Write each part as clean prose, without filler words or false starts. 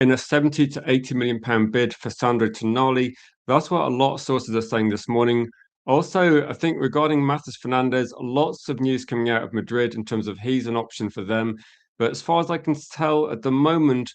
in a 70 to 80 million pound bid for Sandro Tonali. That's what a lot of sources are saying this morning. Also, I think regarding Matheus Fernandes, lots of news coming out of Madrid in terms of he's an option for them. But as far as I can tell at the moment,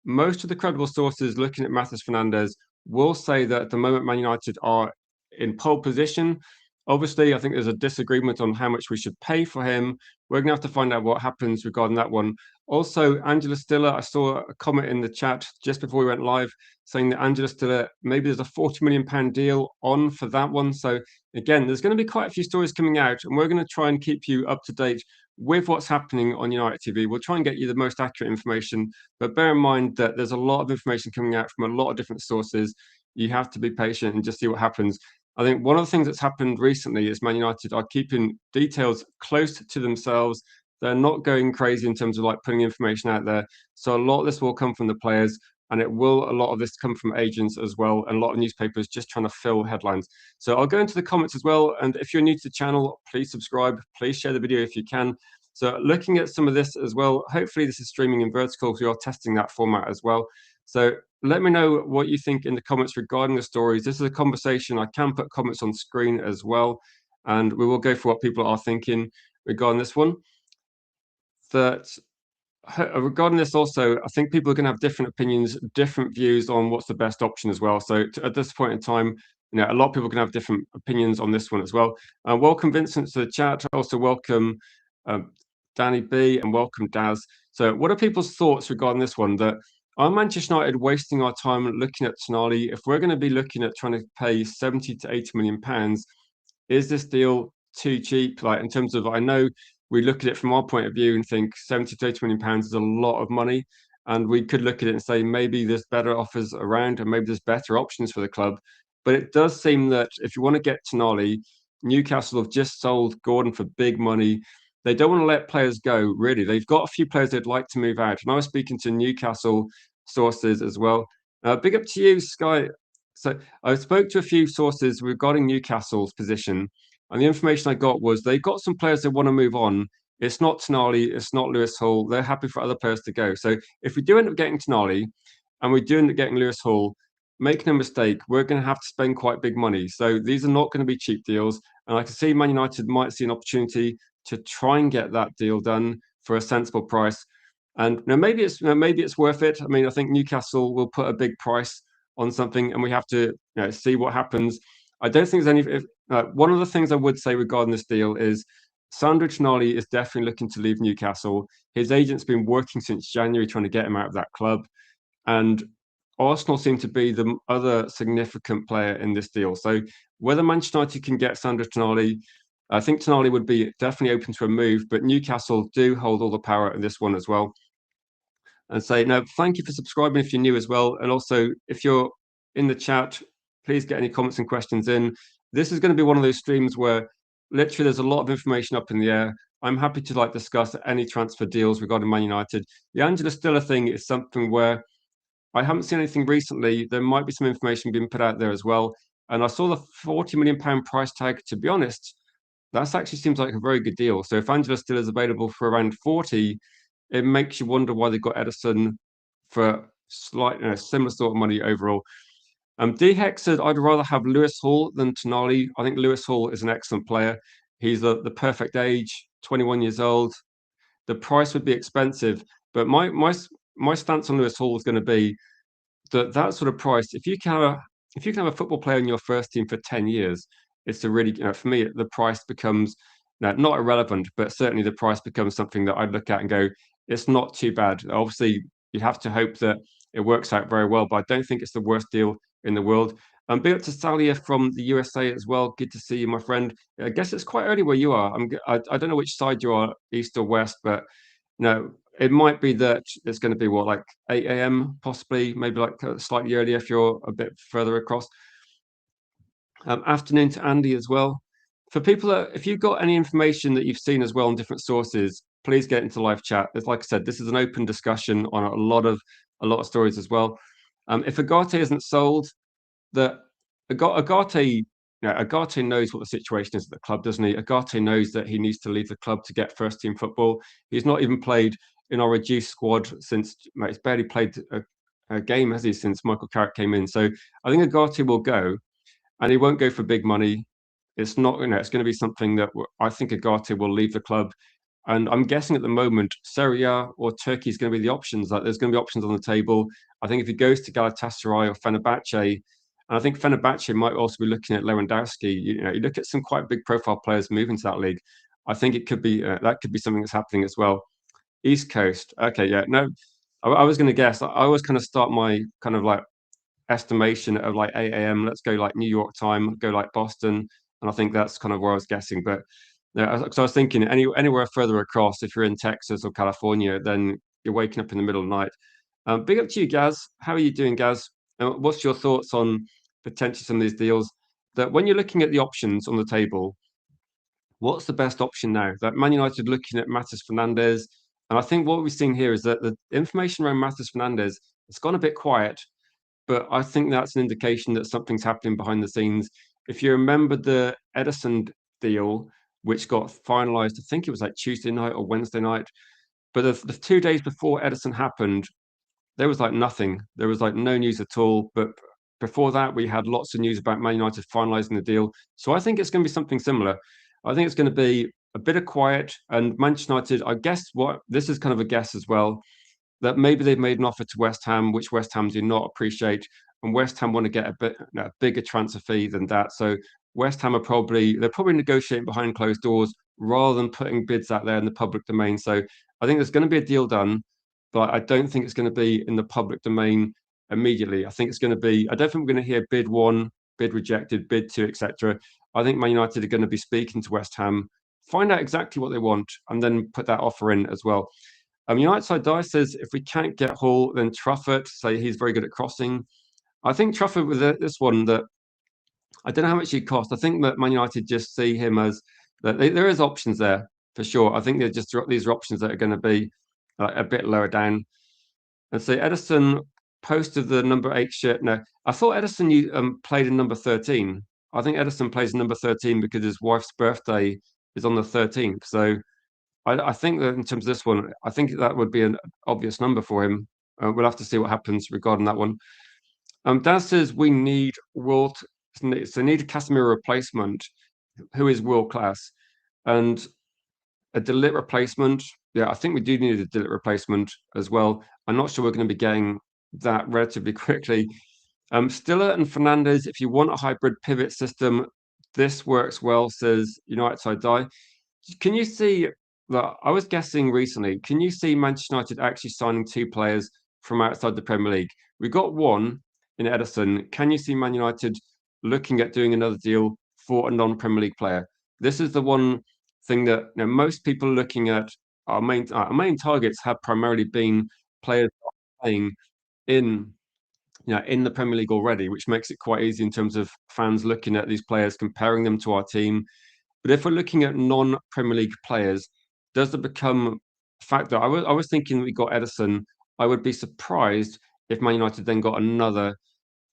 most of the credible sources looking at Matheus Fernandes will say that at the moment Man United are in pole position. Obviously, I think there's a disagreement on how much we should pay for him. We're going to have to find out what happens regarding that one. Also, Angela Stiller, I saw a comment in the chat just before we went live saying that Angela Stiller, maybe there's a £40 million deal on for that one. So again, there's going to be quite a few stories coming out, and we're going to try and keep you up to date with what's happening on United TV. We'll try and get you the most accurate information, but bear in mind that there's a lot of information coming out from a lot of different sources. You have to be patient and just see what happens. I think one of the things that's happened recently is Man United are keeping details close to themselves. They're not going crazy in terms of like putting information out there. So a lot of this will come from the players, and a lot of this come from agents as well, and a lot of newspapers just trying to fill headlines. So I'll go into the comments as well. And if you're new to the channel, please subscribe. Please share the video if you can. So looking at some of this as well, hopefully this is streaming in vertical because we are testing that format as well. So let me know what you think in the comments regarding the stories. This is a conversation. I can put comments on screen as well, and we will go for what people are thinking regarding this one. That regarding this also, I think people are going to have different opinions, different views on what's the best option as well. So at this point in time, a lot of people are going to have different opinions on this one as well. Welcome Vincent to the chat. Also welcome Danny B and welcome Daz. So what are people's thoughts regarding this one? That are Manchester United wasting our time looking at Tonali? If we're going to be looking at trying to pay 70 to 80 million pounds, is this deal too cheap? Like in terms of, I know we look at it from our point of view and think 70 to 80 million pounds is a lot of money. And we could look at it and say maybe there's better offers around and maybe there's better options for the club. But it does seem that if you want to get Tonali, Newcastle have just sold Gordon for big money. They don't want to let players go, really. They've got a few players they'd like to move out. And I was speaking to Newcastle sources as well. Big up to you, Sky. So I spoke to a few sources regarding Newcastle's position, and the information I got was they've got some players they want to move on. It's not Tonali, it's not Lewis Hall. They're happy for other players to go. So if we do end up getting Tonali and we do end up getting Lewis Hall, make no mistake, we're going to have to spend quite big money. So these are not going to be cheap deals. And I can see Man United might see an opportunity to try and get that deal done for a sensible price. And maybe it's worth it. I mean, I think Newcastle will put a big price on something, and we have to see what happens. I don't think there's any. One of the things I would say regarding this deal is Sandro Tonali is definitely looking to leave Newcastle. His agent's been working since January trying to get him out of that club, and Arsenal seem to be the other significant player in this deal. So whether Manchester United can get Sandro Tonali, I think Tonali would be definitely open to a move, but Newcastle do hold all the power in this one as well. And say, no, thank you for subscribing if you're new as well. And also, if you're in the chat, please get any comments and questions in. This is going to be one of those streams where literally there's a lot of information up in the air. I'm happy to discuss any transfer deals regarding Man United. The Angela Stiller thing is something where I haven't seen anything recently. There might be some information being put out there as well. And I saw the £40 million price tag. To be honest, that actually seems like a very good deal. So if Angela Stiller is available for around 40, it makes you wonder why they got Edison for similar sort of money overall. D-Hex said, I'd rather have Lewis Hall than Tonali. I think Lewis Hall is an excellent player. He's the perfect age, 21 years old. The price would be expensive, but my stance on Lewis Hall is going to be that sort of price. If you can have a football player in your first team for 10 years, it's a really for me the price becomes not irrelevant, but certainly the price becomes something that I'd look at and go, it's not too bad. Obviously, you'd have to hope that it works out very well, but I don't think it's the worst deal in the world. Big up to Salia from the USA as well. Good to see you, my friend. I guess it's quite early where you are. I don't know which side you are, east or west, but no, it might be that it's going to be what, like 8 a.m. possibly, maybe slightly earlier if you're a bit further across. Afternoon to Andy as well. For people if you've got any information that you've seen as well on different sources, please get into live chat. Like I said, this is an open discussion on a lot of stories as well. If Agate isn't sold, that Agate knows what the situation is at the club, doesn't he? Agate knows that he needs to leave the club to get first team football. He's not even played in our reduced squad since he's barely played game, has he, since Michael Carrick came in? So I think Agati will go, and he won't go for big money. It's not, it's going to be something that I think Agati will leave the club. And I'm guessing at the moment, Serie A or Turkey is going to be the options. Like there's going to be options on the table. I think if he goes to Galatasaray or Fenerbahce, and I think Fenerbahce might also be looking at Lewandowski. You look at some quite big profile players moving to that league. I think it could be that could be something that's happening as well. East Coast, okay, yeah, no, I was going to guess. I always kind of start my kind of like estimation of like 8 a.m. Let's go like New York time, go like Boston, and I think that's kind of where I was guessing. But yeah, because I was thinking anywhere further across, if you're in Texas or California, then you're waking up in the middle of the night. Big up to you, Gaz. How are you doing, Gaz? What's your thoughts on potentially some of these deals? That when you're looking at the options on the table, what's the best option now? That Man United looking at Matheus Fernandes, and I think what we've seen here is that the information around Matheus Fernandes it's gone a bit quiet, but I think that's an indication that something's happening behind the scenes. If you remember the Edison deal, which got finalized, I think it was like Tuesday night or Wednesday night, but the 2 days before Edison happened, there was like nothing. There was like no news at all. But before that, we had lots of news about Man United finalizing the deal. So I think it's going to be something similar. I think it's going to be a bit of quiet. And Manchester United, I guess what this is kind of a guess as well, that maybe they've made an offer to West Ham, which West Ham do not appreciate, and West Ham want to get a bigger transfer fee than that. So West Ham are they're probably negotiating behind closed doors rather than putting bids out there in the public domain. So I think there's going to be a deal done, but I don't think it's going to be in the public domain immediately. I think it's going to be. I don't think we're going to hear bid one, bid rejected, bid two, etc. I think Man United are going to be speaking to West Ham, find out exactly what they want, and then put that offer in as well. United side Dice says if we can't get Hall, then Truffert. Say he's very good at crossing. I think Truffert with this one that I don't know how much he cost. I think that Man United just see him as that there is options there for sure. I think they're just these are options that are going to be a bit lower down. And so Edison posted the number 8 shirt. No, I thought Edison played in number 13. I think Edison plays in number 13 because his wife's birthday is on the 13th. So I think that in terms of this one, I think that would be an obvious number for him. We'll have to see what happens regarding that one. Dan says we need so need a Casemiro replacement who is world class and a De Ligt replacement. Yeah, I think we do need a De Ligt replacement as well. I'm not sure we're going to be getting that relatively quickly. Stiller and Fernandez, if you want a hybrid pivot system, this works well, says United Side Die. Can you see that? I was guessing recently. Can you see Manchester United actually signing two players from outside the Premier League? We got one in Edison. Can you see Man United looking at doing another deal for a non-Premier League player? This is the one thing that most people looking at our main targets have primarily been players playing in in the Premier League already, which makes it quite easy in terms of fans looking at these players, comparing them to our team. But if we're looking at non-Premier League players, does it become a factor? I was thinking we got Edison. I would be surprised if Man United then got another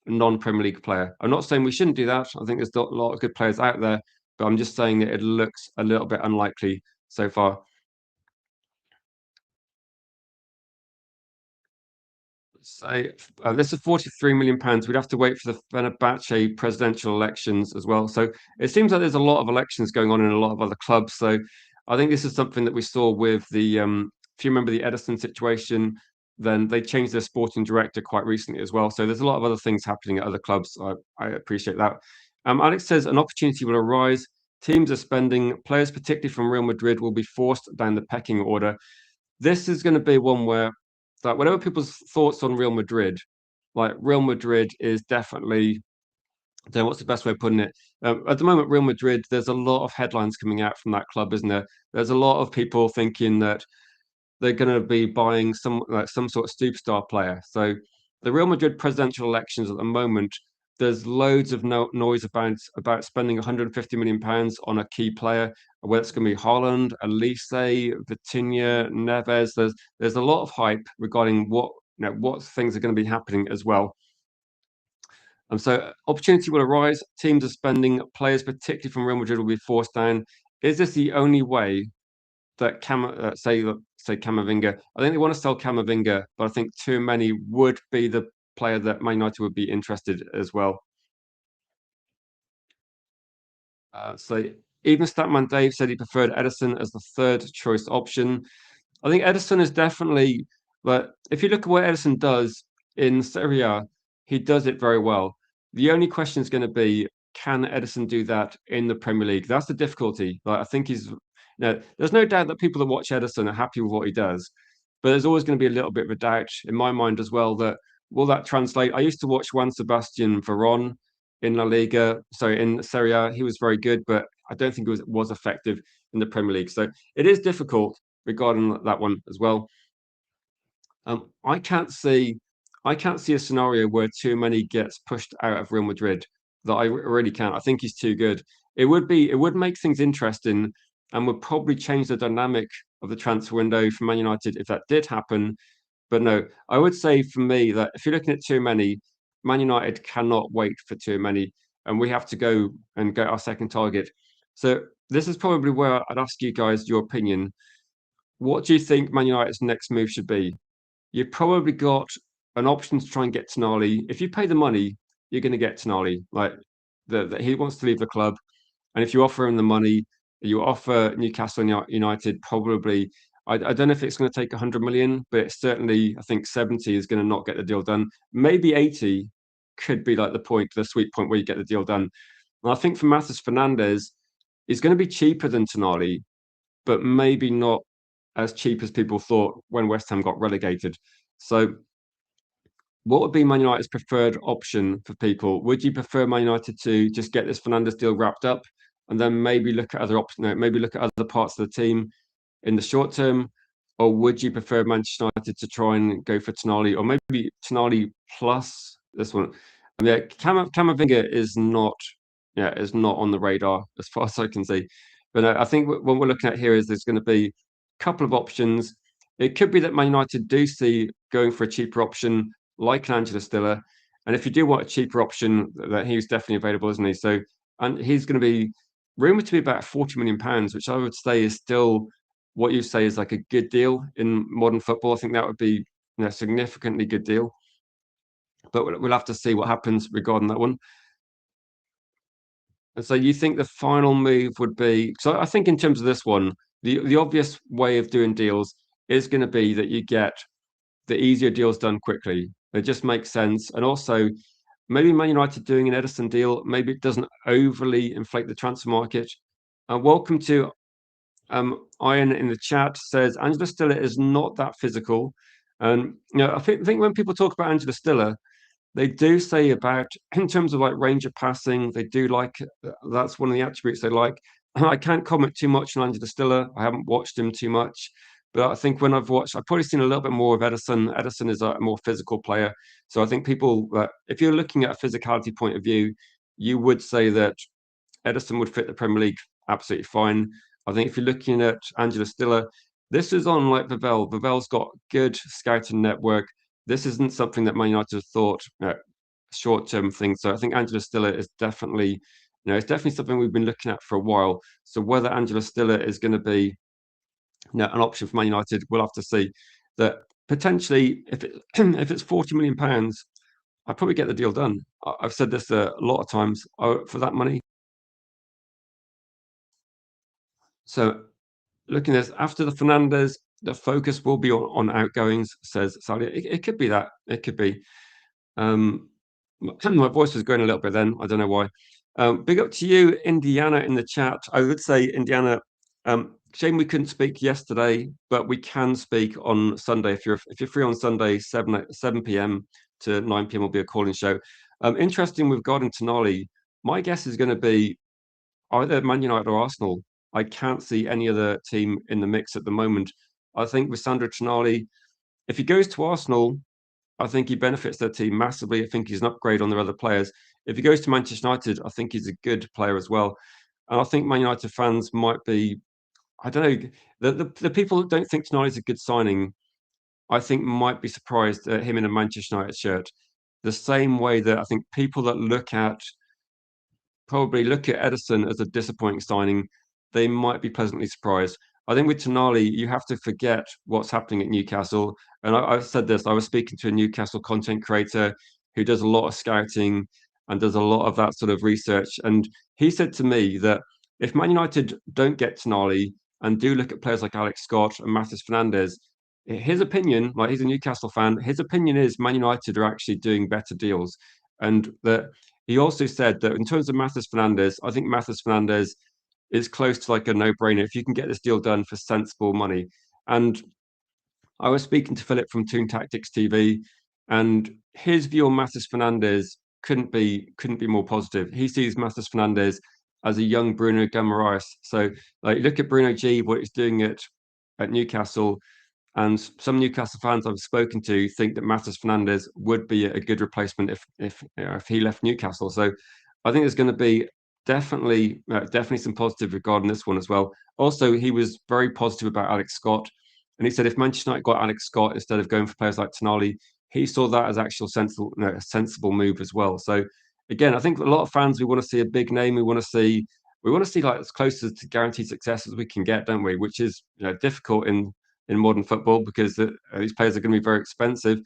non-Premier League player. I'm not saying we shouldn't do that. I think there's a lot of good players out there, but I'm just saying that it looks a little bit unlikely so far. So this is £43 million. We'd have to wait for the Fenerbahce presidential elections as well. So it seems like there's a lot of elections going on in a lot of other clubs. So I think this is something that we saw with the if you remember the Edison situation, then they changed their sporting director quite recently as well. So there's a lot of other things happening at other clubs. I appreciate that. Alex says an opportunity will arise. Teams are spending. Players, particularly from Real Madrid, will be forced down the pecking order. This is going to be one where, like, whatever people's thoughts on Real Madrid, like Real Madrid is definitely. I don't know what's the best way of putting it. At the moment, Real Madrid, there's a lot of headlines coming out from that club, isn't there? There's a lot of people thinking that they're going to be buying some sort of superstar player. So the Real Madrid presidential elections at the moment, there's loads of noise about spending 150 million pounds on a key player, whether it's going to be Haaland, Elise, Vitinha, Neves. There's a lot of hype regarding what things are going to be happening as well. And so opportunity will arise. Teams are spending. Players, particularly from Real Madrid, will be forced down. Is this the only way that say Camavinga. I think they want to sell Camavinga, but I think too many would be the player that Man United would be interested as well. So even Statman Dave said he preferred Edison as the third choice option. I think Edison is definitely, but if you look at what Edison does in Serie A, he does it very well. The only question is going to be, can Edison do that in the Premier League? That's the difficulty. Like, I think there's no doubt that people that watch Edison are happy with what he does, but there's always going to be a little bit of a doubt in my mind as well that will that translate? I used to watch Juan Sebastian Veron in La Liga, so in Serie A, he was very good, but I don't think it was effective in the Premier League. So it is difficult regarding that one as well. Um, I can't see, I can't see a scenario where too many gets pushed out of Real Madrid. That I really can't. I think he's too good. It would make things interesting, and would probably change the dynamic of the transfer window for Man United if that did happen. But no, I would say for me that if you're looking at too many, Man United cannot wait for too many, and we have to go and get our second target. So this is probably where I'd ask you guys your opinion. What do you think Man United's next move should be? You've probably got an option to try and get Tonali. If you pay the money, you're going to get Tonali. Like he wants to leave the club, and if you offer him the money, you offer Newcastle United probably. I don't know if it's going to take 100 million, but it's certainly I think 70 is going to not get the deal done. Maybe 80 could be like the sweet point where you get the deal done. And I think for Matheus Fernandes, it's going to be cheaper than Tonali, but maybe not as cheap as people thought when West Ham got relegated. So, what would be Man United's preferred option for people? Would you prefer Man United to just get this Fernandes deal wrapped up and then maybe look at other options, maybe look at other parts of the team in the short term? Or would you prefer Manchester United to try and go for Tonali or maybe Tonali plus this one? I mean, Camavinga is not on the radar as far as I can see. But I think what we're looking at here is there's going to be a couple of options. It could be that Man United do see going for a cheaper option like an Angelo Stiller. And if you do want a cheaper option, that he's definitely available, isn't he? So, and he's going to be rumored to be about £40 million, which I would say is still what you say is like a good deal in modern football. I think that would be a significantly good deal. But we'll have to see what happens regarding that one. And so you think the final move would be? So I think in terms of this one, the obvious way of doing deals is going to be that you get the easier deals done quickly. It just makes sense. And also, maybe Man United doing an Edison deal, maybe it doesn't overly inflate the transfer market. Welcome to Iron in the chat says Angela Stiller is not that physical. And I think when people talk about Angela Stiller, they do say about in terms of like range of passing, they do like that's one of the attributes they like. I can't comment too much on Angela Stiller. I haven't watched him too much, but I think when I've watched, I've probably seen a little bit more of Edison. Edison is a more physical player, so I think people, if you're looking at a physicality point of view, you would say that Edison would fit the Premier League absolutely fine. I think if you're looking at Angela Stiller, this is on like Vavell. Vavell's got good scouting network. This isn't something that Man United have thought short-term thing. So I think Angela Stiller is definitely, it's definitely something we've been looking at for a while. So whether Angela Stiller is going to be an option for Man United, we'll have to see. That potentially, if it's £40 million, I'd probably get the deal done. I've said this a lot of times. For that money. So looking at this, after the Fernandes, the focus will be on outgoings, says Sally. It could be that. It could be. My voice was going a little bit then. I don't know why. Big up to you, Indiana, in the chat. I would say, Indiana, shame we couldn't speak yesterday, but we can speak on Sunday. If you're free on Sunday, 7 p.m. to 9 p.m. will be a calling show. Interesting with regarding Tonali, my guess is going to be either Man United or Arsenal. I can't see any other team in the mix at the moment. I think with Sandro Tonali, if he goes to Arsenal, I think he benefits their team massively. I think he's an upgrade on their other players. If he goes to Manchester United, I think he's a good player as well. And I think Man United fans might be, I don't know, the people that don't think Tonali is a good signing, I think might be surprised at him in a Manchester United shirt. The same way that I think people that probably look at Edison as a disappointing signing, they might be pleasantly surprised. I think with Tonali, you have to forget what's happening at Newcastle. And I've said this, I was speaking to a Newcastle content creator who does a lot of scouting and does a lot of that sort of research. And he said to me that if Man United don't get Tonali and do look at players like Alex Scott and Matheus Fernandes, his opinion, like he's a Newcastle fan, his opinion is Man United are actually doing better deals. And that he also said that in terms of Matheus Fernandes, I think Matheus Fernandes is close to like a no-brainer if you can get this deal done for sensible money. And I was speaking to Philip from Toon Tactics TV, and his view on Matheus Fernandes couldn't be more positive. He sees Matheus Fernandes as a young Bruno Guimaraes. So like look at Bruno G, what he's doing at Newcastle, and some Newcastle fans I've spoken to think that Matheus Fernandes would be a good replacement if he left Newcastle. So I think there's going to be definitely some positive regarding this one as well. Also, he was very positive about Alex Scott, and he said if Manchester United got Alex Scott instead of going for players like Tonali, he saw that as actual a sensible move as well. So again, I think a lot of fans we want to see a big name. We want to see like as close to guaranteed success as we can get, don't we? Which is difficult in modern football because these players are going to be very expensive.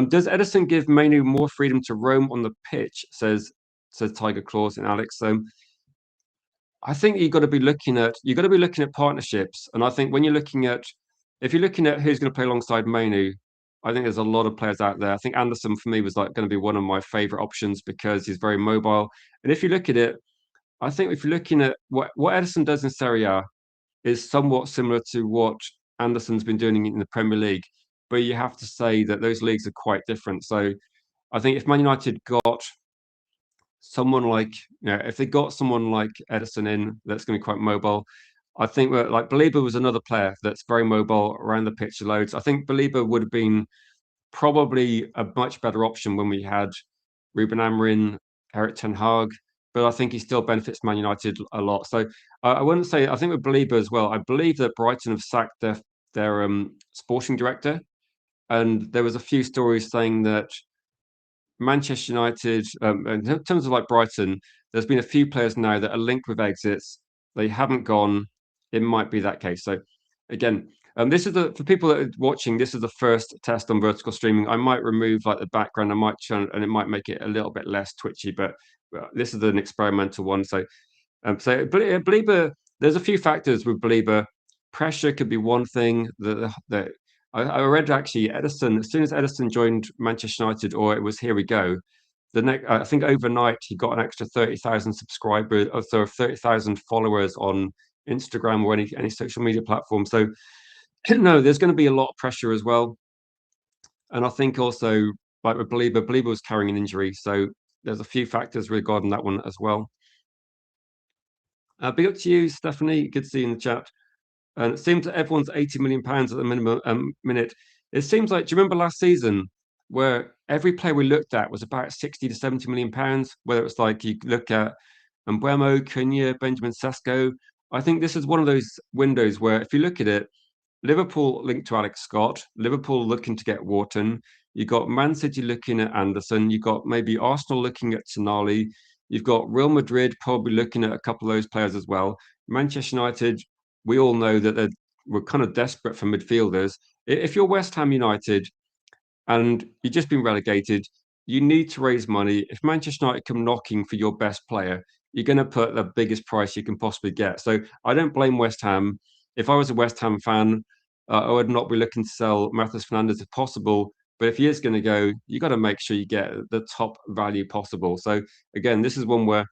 Does Edison give Mainu more freedom to roam on the pitch? Says Tiger Claws and Alex. I think you've got to be looking at partnerships, and I think when you're looking at if you're looking at who's going to play alongside Mainu, I think there's a lot of players out there. I think Anderson for me was like going to be one of my favorite options because he's very mobile. And if you look at it, I think if you're looking at what Edison does in Serie A is somewhat similar to what Anderson's been doing in the Premier League, but you have to say that those leagues are quite different. So I think if Man United got someone like, if they got someone like Edison in, that's going to be quite mobile. I think that like Belieber was another player that's very mobile around the pitch loads. I think Belieber would have been probably a much better option when we had Ruben Amorim, Eric Ten Hag, but I think he still benefits Man United a lot. So I wouldn't say I think with Belieber as well. I believe that Brighton have sacked their sporting director, and there was a few stories saying that Manchester United, in terms of like Brighton, there's been a few players now that are linked with exits. They haven't gone. It might be that case. So again, this is for people that are watching. This is the first test on vertical streaming. I might remove like the background. I might turn, and it might make it a little bit less twitchy. But this is an experimental one. So Belieber, there's a few factors with Belieber. Pressure could be one thing. That I read actually Edison. As soon as Edison joined Manchester United, or it was here we go. The next, I think overnight he got an extra 30,000 subscribers, so 30,000 followers on Instagram or any social media platform. So no, there's going to be a lot of pressure as well. And I think also like with Belieber was carrying an injury, so there's a few factors regarding that one as well. Big up to you, Stephanie. Good to see you in the chat. And it seems that everyone's 80 million pounds at the minimum minute. It seems like, do you remember last season where every player we looked at was about 60 to 70 million pounds? Whether it's like you look at Mbeumo, Cunha, Benjamin Sesko. I think this is one of those windows where if you look at it, Liverpool linked to Alex Scott, Liverpool looking to get Wharton. You've got Man City looking at Anderson. You've got maybe Arsenal looking at Tonali. You've got Real Madrid probably looking at a couple of those players as well. Manchester United, we all know that we're kind of desperate for midfielders. If you're West Ham United and you've just been relegated, you need to raise money. If Manchester United come knocking for your best player, you're going to put the biggest price you can possibly get. So I don't blame West Ham. If I was a West Ham fan, I would not be looking to sell Matheus Fernandes if possible. But if he is going to go, you got to make sure you get the top value possible. So again, this is one where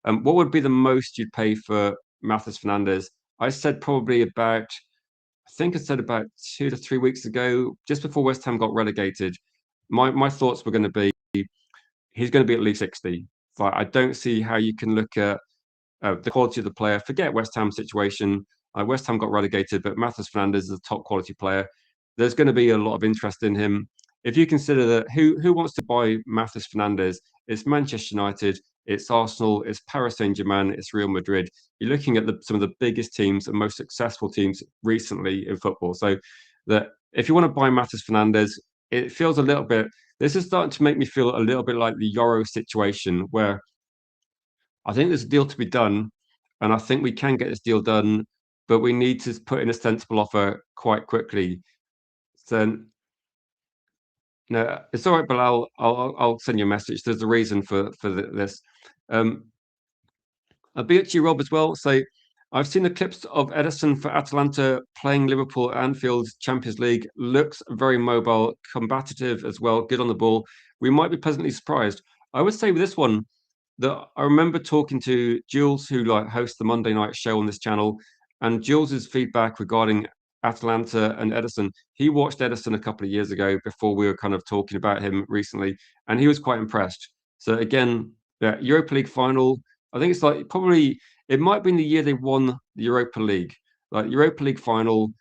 what would be the most you'd pay for Matheus Fernandes? I said probably about, I think I said about 2 to 3 weeks ago, just before West Ham got relegated. My thoughts were going to be he's going to be at least 60. But I don't see how you can look at the quality of the player. Forget West Ham's situation. West Ham got relegated, but Matheus Fernandes is a top quality player. There's going to be a lot of interest in him. If you consider that who wants to buy Matheus Fernandes, it's Manchester United, it's Arsenal, it's Paris Saint-Germain, it's Real Madrid. You're looking at some of the biggest teams and most successful teams recently in football. So that if you want to buy Matheus Fernandes, it feels a little bit. This is starting to make me feel a little bit like the Euro situation, where I think there's a deal to be done, and I think we can get this deal done but we need to put in a sensible offer quite quickly. So no, it's all right, but I'll send you a message. There's a reason for this. Um, I'll be at you, Rob, as well. So I've seen the clips of Edison for Atalanta playing Liverpool at Anfield Champions League. Looks very mobile, combative as well, good on the ball. We might be pleasantly surprised. I would say with this one that I remember talking to Jules, who like hosts the Monday night show on this channel, and Jules's feedback regarding Atalanta and Edison. He watched Edison a couple of years ago before we were kind of talking about him recently, and he was quite impressed. So again, yeah, Europa League final. I think it's like probably it might be in the year they won the Europa League, like Europa League final.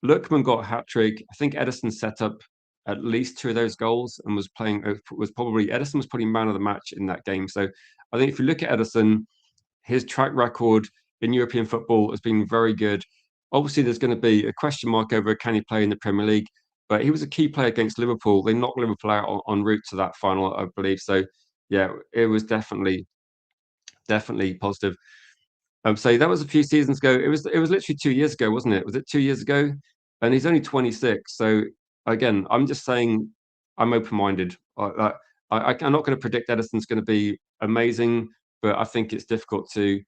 Lookman got a hat trick. I think Edison set up at least two of those goals and was probably Edison was probably man of the match in that game. So I think if you look at Edison, his track record in European football has been very good. Obviously, there's going to be a question mark over can he play in the Premier League, but he was a key player against Liverpool. They knocked Liverpool out en route to that final, I believe. So yeah, it was definitely positive. So that was a few seasons ago. It was literally 2 years ago, wasn't it? Was it 2 years ago? And he's only 26. So again, I'm just saying I'm open-minded. I'm not going to predict Edison's going to be amazing, but I think it's difficult to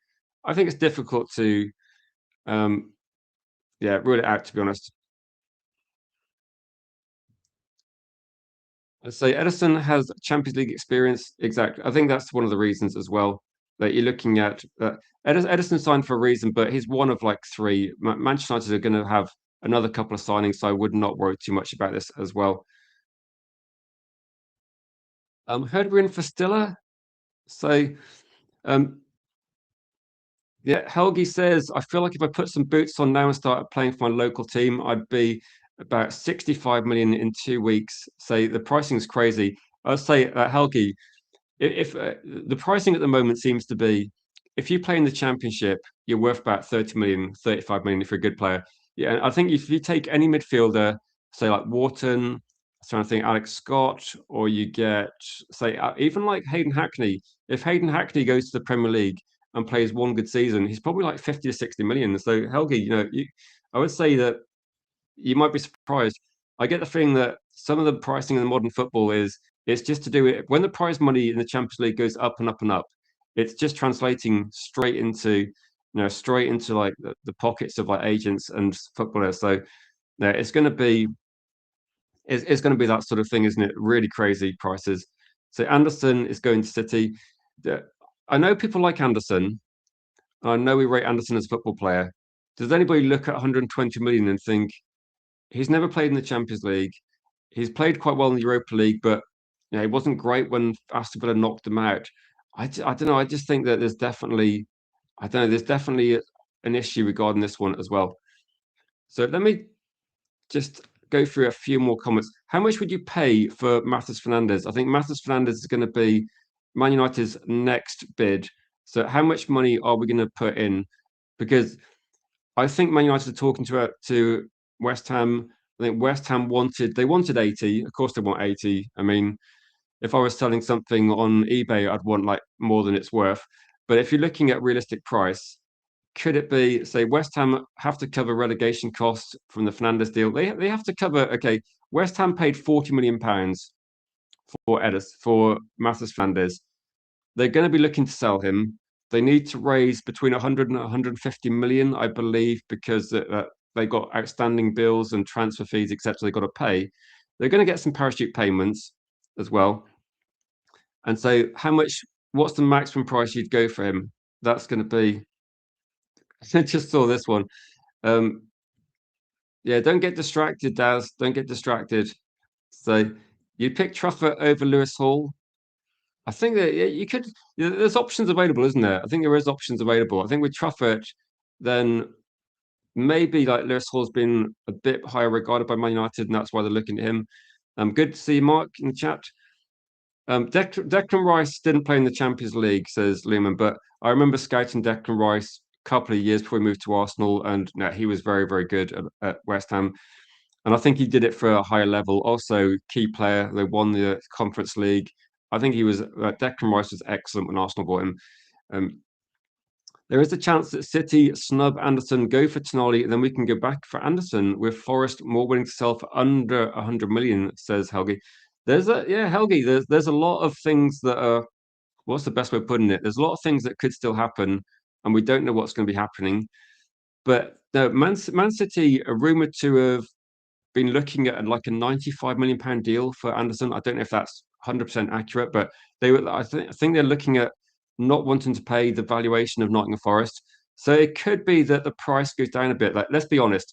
um yeah, rule it out, to be honest. I'd say Edison has Champions League experience. Exactly. I think that's one of the reasons as well that you're looking at. Edison signed for a reason, but he's one of like three. Manchester United are going to have another couple of signings, so I would not worry too much about this as well. Heard we're in for Stiller. So, um, yeah, Helgi says, I feel like if I put some boots on now and started playing for my local team, I'd be about 65 million in 2 weeks. So the pricing is crazy. I'd say, Helgi, if the pricing at the moment seems to be if you play in the championship, you're worth about 30 million, 35 million if you're a good player. Yeah, and I think if you take any midfielder, say like Wharton, I'm trying to think Alex Scott, or you get say even like Hayden Hackney. If Hayden Hackney goes to the Premier League and plays one good season, he's probably like 50 to 60 million. So Helgi, I would say that you might be surprised. I get the feeling that some of the pricing in the modern football is it's just to do it when the prize money in the Champions League goes up and up and up. It's just translating straight into like the pockets of like agents and footballers. So yeah, it's going to be that sort of thing, isn't it? Really crazy prices. So Anderson is going to City. I know people like Anderson. I know we rate Anderson as a football player. Does anybody look at 120 million and think he's never played in the Champions League. He's played quite well in the Europa League, but he wasn't great when Aston Villa knocked him out. I don't know. I just think that I don't know. There's definitely an issue regarding this one as well. So let me just go through a few more comments. How much would you pay for Matheus Fernandes? I think Matheus Fernandes is going to be Man United's next bid. So how much money are we going to put in? Because I think Man United are talking to West Ham. I think West Ham wanted 80. Of course they want 80. I mean, if I was selling something on eBay, I'd want like more than it's worth. But if you're looking at realistic price, could it be, say, West Ham have to cover relegation costs from the Fernandes deal? They have to cover, okay, West Ham paid £40 million for Matheus Fernandes. They're going to be looking to sell him. They need to raise between 100 and 150 million, I believe, because they got outstanding bills and transfer fees, etc. They've got to pay. They're going to get some parachute payments as well. And so, what's the maximum price you'd go for him? That's going to be. I just saw this one. Um, yeah, don't get distracted, Daz. Don't get distracted. So, you pick Truffert over Lewis Hall. I think that you could. There's options available, isn't there? I think there is options available. I think with Truffert, then maybe like Lewis Hall's been a bit higher regarded by Man United, and that's why they're looking at him. Good to see Mark in the chat. Declan Rice didn't play in the Champions League, says Lumen, but I remember scouting Declan Rice a couple of years before he moved to Arsenal, and no, he was very, very good at West Ham. And I think he did it for a higher level. Also, key player. They won the Conference League. I think Declan Rice was excellent when Arsenal bought him. Um, There is a chance that City snub Anderson, go for Tonali, and then we can go back for Anderson with Forest more willing to sell for under 100 million, says Helgi. Helgi, there's a lot of things that are, what's the best way of putting it? There's a lot of things that could still happen, and we don't know what's going to be happening. But no, Man City are rumored to have been looking at like a 95 million pound deal for Anderson. I don't know if that's 100% accurate, but I think they're looking at not wanting to pay the valuation of Nottingham Forest. So it could be that the price goes down a bit. Like, let's be honest,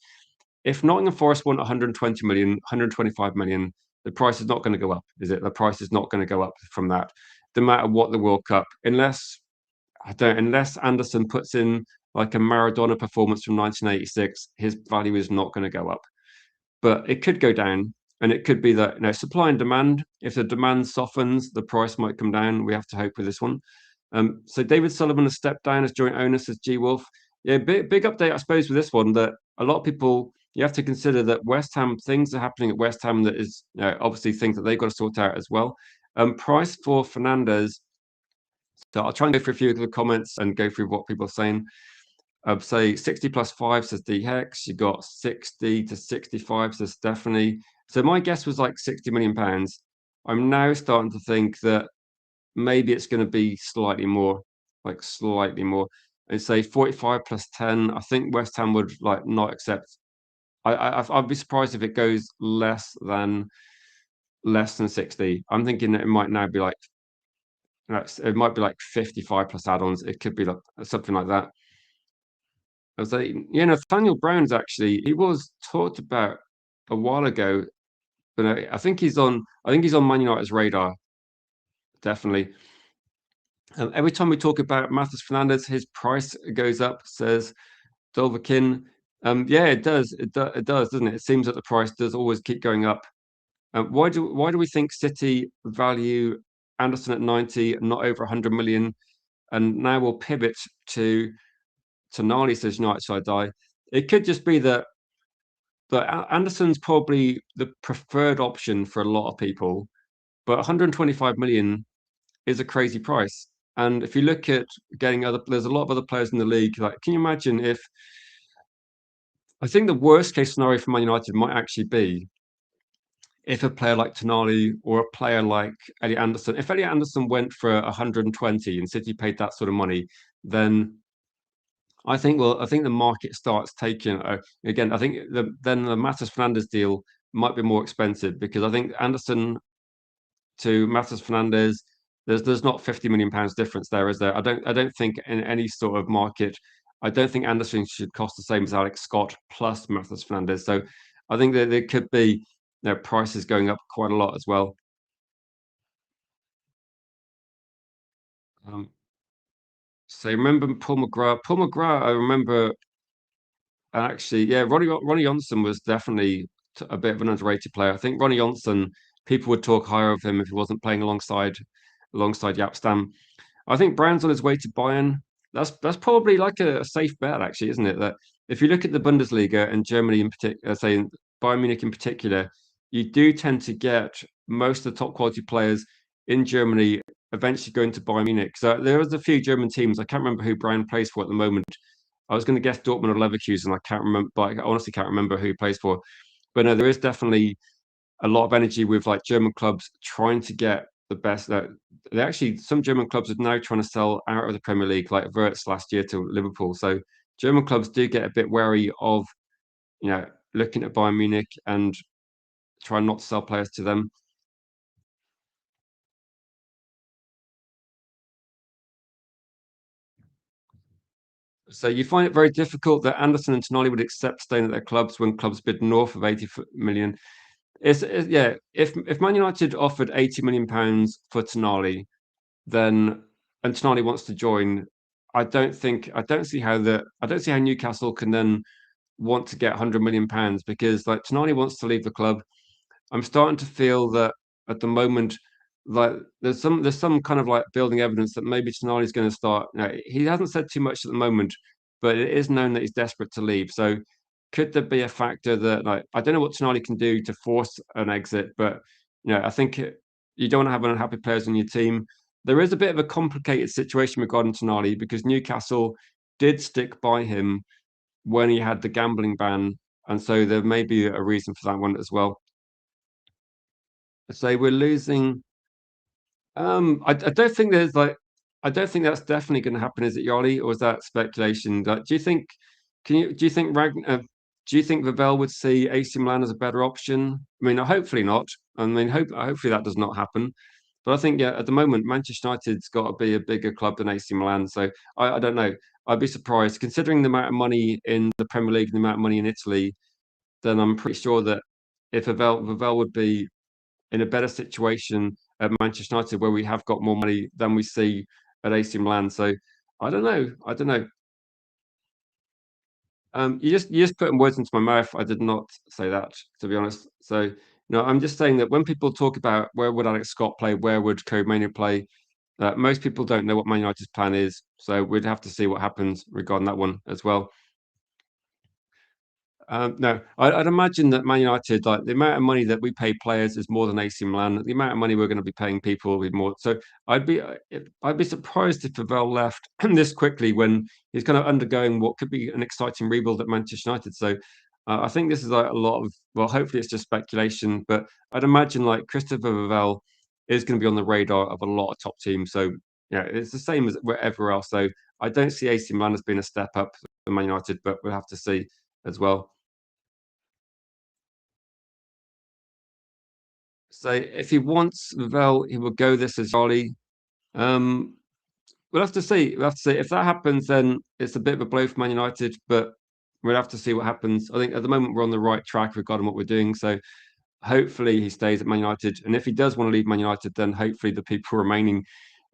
if Nottingham Forest want 120 million, 125 million, the price is not going to go up, is it? The price is not going to go up from that, no matter what the World Cup, unless Anderson puts in like a Maradona performance from 1986, his value is not going to go up. But it could go down, and it could be that, supply and demand. If the demand softens, the price might come down. We have to hope with this one. So David Sullivan has stepped down as joint owner, says G Wolf. Yeah, big update, I suppose, with this one, that a lot of people, you have to consider that West Ham, things are happening at West Ham that is, obviously things that they've got to sort out as well. Price for Fernandes. So I'll try and go through a few of the comments and go through what people are saying. Say 60 plus 5, says D Hex. You got 60 to 65, says Stephanie. So my guess was like 60 million pounds. I'm now starting to think that maybe it's going to be slightly more, like slightly more. And say 45 plus 10. I think West Ham would like not accept. I'd be surprised if it goes less than 60. I'm thinking that it might now be like, it might be like 55 plus add-ons. It could be like something like that. I was like, Nathaniel Brown's actually, he was talked about a while ago, but I think he's on Man United's radar, definitely. Every time we talk about Matheus Fernandes, his price goes up, says Dolvakin. Yeah, it does. It does, doesn't it? It seems that the price does always keep going up. Why do we think City value Anderson at 90, not over 100 million, and now we'll pivot to Tonali, says United Shall I Die. It could just be that Anderson's probably the preferred option for a lot of people, but 125 million is a crazy price. And if you look at getting there's a lot of other players in the league. Like, can you imagine if, I think the worst case scenario for Man United might actually be if a player like Tonali or a player like Elliot Anderson, if Elliot Anderson went for 120 and City paid that sort of money, then I think the market starts taking again. I think then the Matheus Fernandes deal might be more expensive, because I think Anderson to Matheus Fernandes, there's not 50 million pounds difference there, is there? I don't think in any sort of market, I don't think Anderson should cost the same as Alex Scott plus Matheus Fernandes. So I think that there could be, prices going up quite a lot as well. Um, so remember Paul McGrath? Paul McGrath, I remember. Actually, yeah, Ronnie Johnson was definitely a bit of an underrated player. I think Ronnie Johnson, people would talk higher of him if he wasn't playing alongside Jaap Stam. I think Brown's on his way to Bayern. That's probably like a safe bet, actually, isn't it? That if you look at the Bundesliga and Germany in particular, say Bayern Munich in particular, you do tend to get most of the top quality players in Germany eventually going to Bayern Munich. So there was a few German teams. I can't remember who Brown plays for at the moment. I was going to guess Dortmund or Leverkusen. I can't remember, but I honestly can't remember who he plays for. But no, there is definitely a lot of energy with like German clubs trying to get the best. They actually, some German clubs are now trying to sell out of the Premier League, like Wirtz last year to Liverpool. So German clubs do get a bit wary of, looking at Bayern Munich and trying not to sell players to them. So you find it very difficult that Anderson and Tonali would accept staying at their clubs when clubs bid north of 80 million. Yeah. If Man United offered 80 million pounds for Tonali, then and Tonali wants to join, I don't see how Newcastle can then want to get 100 million pounds, because like Tonali wants to leave the club. I'm starting to feel that at the moment, like there's some kind of like building evidence that maybe Tonali's going to start. He hasn't said too much at the moment, but it is known that he's desperate to leave. So could there be a factor that, like, I don't know what Tonali can do to force an exit, but I think you don't want to have unhappy players on your team. There is a bit of a complicated situation regarding Tonali, because Newcastle, did stick by him when he had the gambling ban, and so there may be a reason for that one as well. So we're losing. I don't think there's like, I don't think that's definitely going to happen. Is it, Yoli, or is that speculation? Like, do you think? Do you think do you think Vivell would see AC Milan as a better option? I mean, hopefully not. I mean, hopefully that does not happen. But I think, yeah, at the moment, Manchester United's got to be a bigger club than AC Milan. So I don't know. I'd be surprised, considering the amount of money in the Premier League and the amount of money in Italy. Then I'm pretty sure that if Vivell would be in a better situation at Manchester United, where we have got more money than we see at AC Milan. So I don't know. I don't know. You just putting words into my mouth. I did not say that, to be honest. So no, I'm just saying that when people talk about where would Alex Scott play, where would Code Mania play, most people don't know what Man United's plan is. So we'd have to see what happens regarding that one as well. No, I'd imagine that Man United, like the amount of money that we pay players, is more than AC Milan. The amount of money we're going to be paying people will be more. So I'd be surprised if Vivell left this quickly when he's kind of undergoing what could be an exciting rebuild at Manchester United. So I think this is like a lot of, well, hopefully it's just speculation, but I'd imagine like Christopher Vivell is going to be on the radar of a lot of top teams. So yeah, it's the same as wherever else. So I don't see AC Milan as being a step up for Man United, but we'll have to see as well. So if he wants Vel, he will go this as Charlie. Um, we'll have to see. We'll have to see. If that happens, then it's a bit of a blow for Man United, but we'll have to see what happens. I think at the moment we're on the right track regarding what we're doing. So hopefully he stays at Man United. And if he does want to leave Man United, then hopefully the people remaining,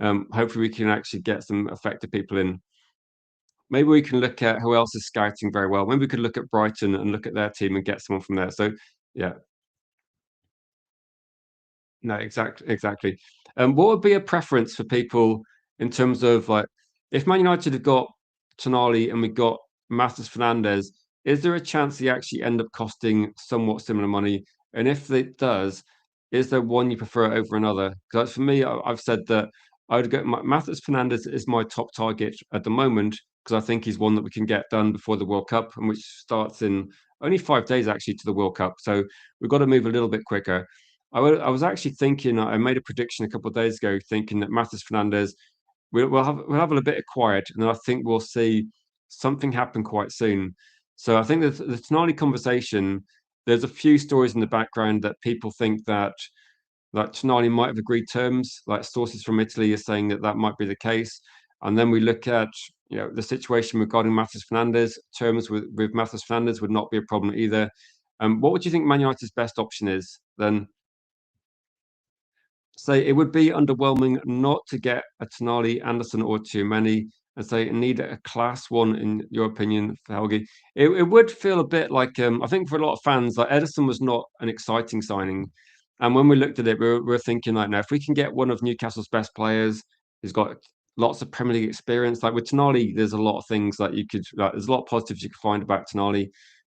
hopefully we can actually get some effective people in. Maybe we can look at who else is scouting very well. Maybe we could look at Brighton and look at their team and get someone from there. So yeah, no, exactly, exactly. What would be a preference for people in terms of like, if Man United had got Tonali and we got Matheus Fernandes, is there a chance he actually end up costing somewhat similar money? And if it does, is there one you prefer over another? Because for me, I've said that I would go. Matheus Fernandes is my top target at the moment because I think he's one that we can get done before the World Cup, and which starts in only 5 days actually to the World Cup. So we've got to move a little bit quicker. I was actually thinking. I made a prediction a couple of days ago, thinking that Matheus Fernandes we'll have a bit of quiet, and then I think we'll see something happen quite soon. So I think the Tonali conversation. There's a few stories in the background that people think that Tonali might have agreed terms. Like sources from Italy are saying that that might be the case. And then we look at the situation regarding Matheus Fernandes. Terms with Matheus Fernandes would not be a problem either. What would you think Man United's best option is then? So it would be underwhelming not to get a Tonali, Anderson, or too many, and say need a class one in your opinion for Helgi. It would feel a bit like I think for a lot of fans, like Edison was not an exciting signing, and when we looked at it, we were thinking like, now if we can get one of Newcastle's best players, who's got lots of Premier League experience, like with Tonali, there's a lot of things that you could like. There's a lot of positives you could find about Tonali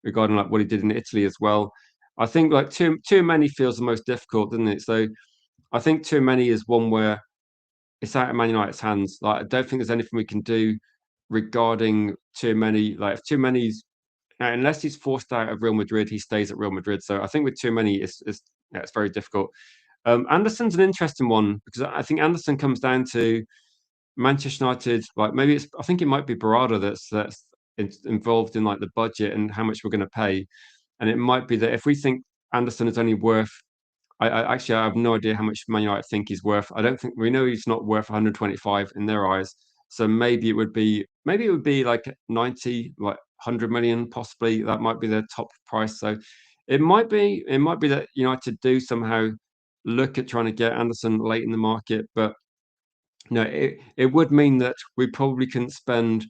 regarding like what he did in Italy as well. I think like too many feels the most difficult, doesn't it? So I think too many is one where it's out of Man United's hands. Like I don't think there's anything we can do regarding too many. Like if too many's unless he's forced out of Real Madrid, he stays at Real Madrid. So I think with too many, it's very difficult. Anderson's an interesting one because I think Anderson comes down to Manchester United. Like maybe it's I think it might be Barada that's involved in like the budget and how much we're going to pay, and it might be that if we think Anderson is only worth I actually I have no idea how much Man United think he's worth. I don't think we know he's not worth 125 in their eyes. So maybe it would be like 90, like 100 million possibly. That might be their top price. So it might be that United do somehow look at trying to get Anderson late in the market, but no, it would mean that we probably couldn't spend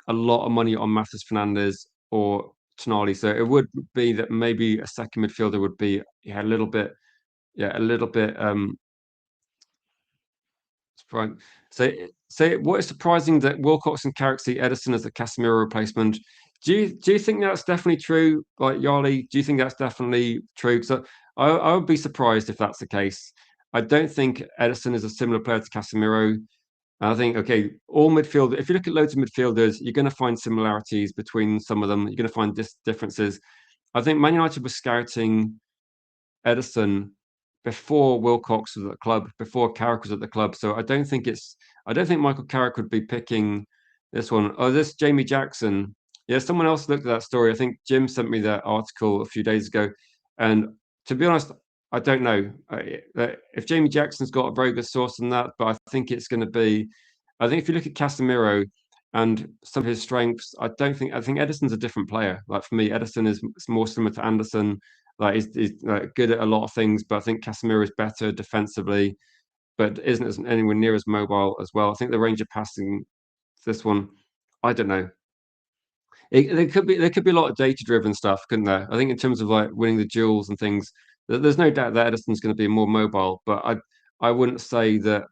a lot of money on Matheus Fernandes or Tonali. So it would be that maybe a second midfielder would be a little bit a little bit right. So what is surprising that Wilcox and Carrick see Edison as a Casemiro replacement. Do you think that's definitely true? Like Yarley, do you think that's definitely true? Because I would be surprised if that's the case. I don't think Edison is a similar player to Casemiro. And I think, okay, all midfield. If you look at loads of midfielders, you're going to find similarities between some of them. You're going to find differences. I think Man United was scouting Edison before Wilcox was at the club, before Carrick was at the club. So I don't think Michael Carrick would be picking this one. Oh, this Jamie Jackson. Yeah, someone else looked at that story. I think Jim sent me that article a few days ago. And to be honest, I don't know if Jamie Jackson's got a very good source on that, but I think it's going to be. I think if you look at Casemiro and some of his strengths, I think Edison's a different player. Like for me, Edison is more similar to Anderson. Like he's like, good at a lot of things, but I think Casemiro is better defensively, but isn't anywhere near as mobile as well. I think the range of passing this one, I don't know. There could be a lot of data driven stuff, couldn't there? I think in terms of like winning the duels and things, there's no doubt that Edison's going to be more mobile, but I wouldn't say that.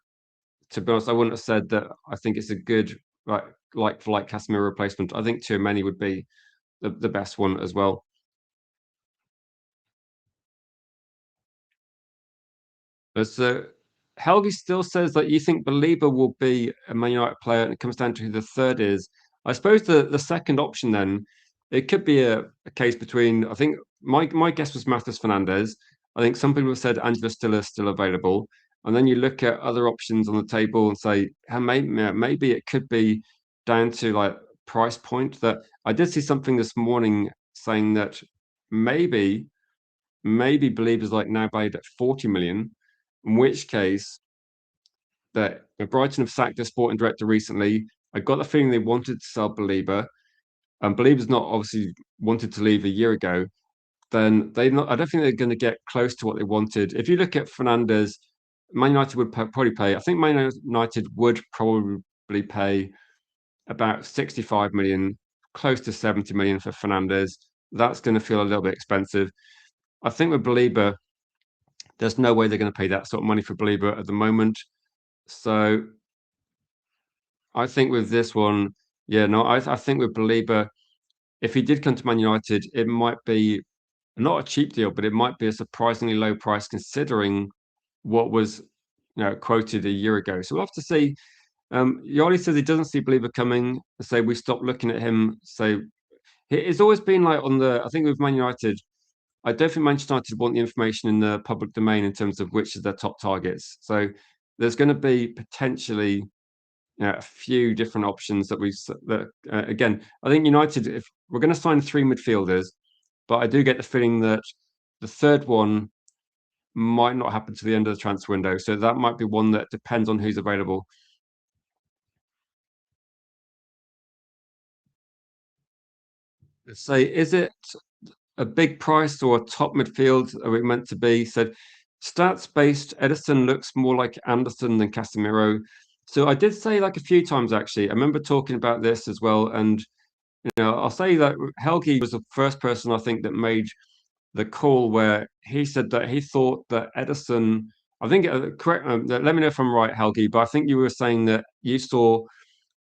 To be honest, I wouldn't have said that. I think it's a good like for like Casemiro replacement. I think Tchouaméni would be the best one as well. But so Helgi still says that you think Belieber will be a Man United player, and it comes down to who the third is. I suppose the second option then it could be a case between. I think my guess was Matheus Fernandes. I think some people have said Angela still is still available, and then you look at other options on the table and say, hey, maybe it could be down to like price point. That I did see something this morning saying that maybe Belieber's like now valued at 40 million, in which case that Brighton have sacked their sporting director recently. I got the feeling they wanted to sell Belieber, and Belieber's not obviously wanted to leave a year ago. Then they not. I don't think they're going to get close to what they wanted. If you look at Fernandes, Man United would probably pay. I think Man United would probably pay about 65 million, close to 70 million for Fernandes. That's going to feel a little bit expensive. I think with Belieber, there's no way they're going to pay that sort of money for Belieber at the moment. So I think with this one, yeah, no, I think with Belieber, if he did come to Man United, it might be not a cheap deal, but it might be a surprisingly low price considering what was quoted a year ago. So we'll have to see. Yoli says he doesn't see Belieber coming. Say we stopped looking at him. So it's always been like on the. I think with Man United, I don't think Manchester United want the information in the public domain in terms of which is their top targets. So there's going to be potentially a few different options that again. I think United, if we're going to sign three midfielders, but I do get the feeling that the third one might not happen to the end of the transfer window. So that might be one that depends on who's available. Say, is it a big price or a top midfield are we meant to be? So stats based, Edison looks more like Anderson than Casemiro. So I did say like a few times actually. I remember talking about this as well, and I'll say that Helgi was the first person I think that made the call where he said that he thought that Edison. I think correct. Let me know if I'm right, Helgi. But I think you were saying that you saw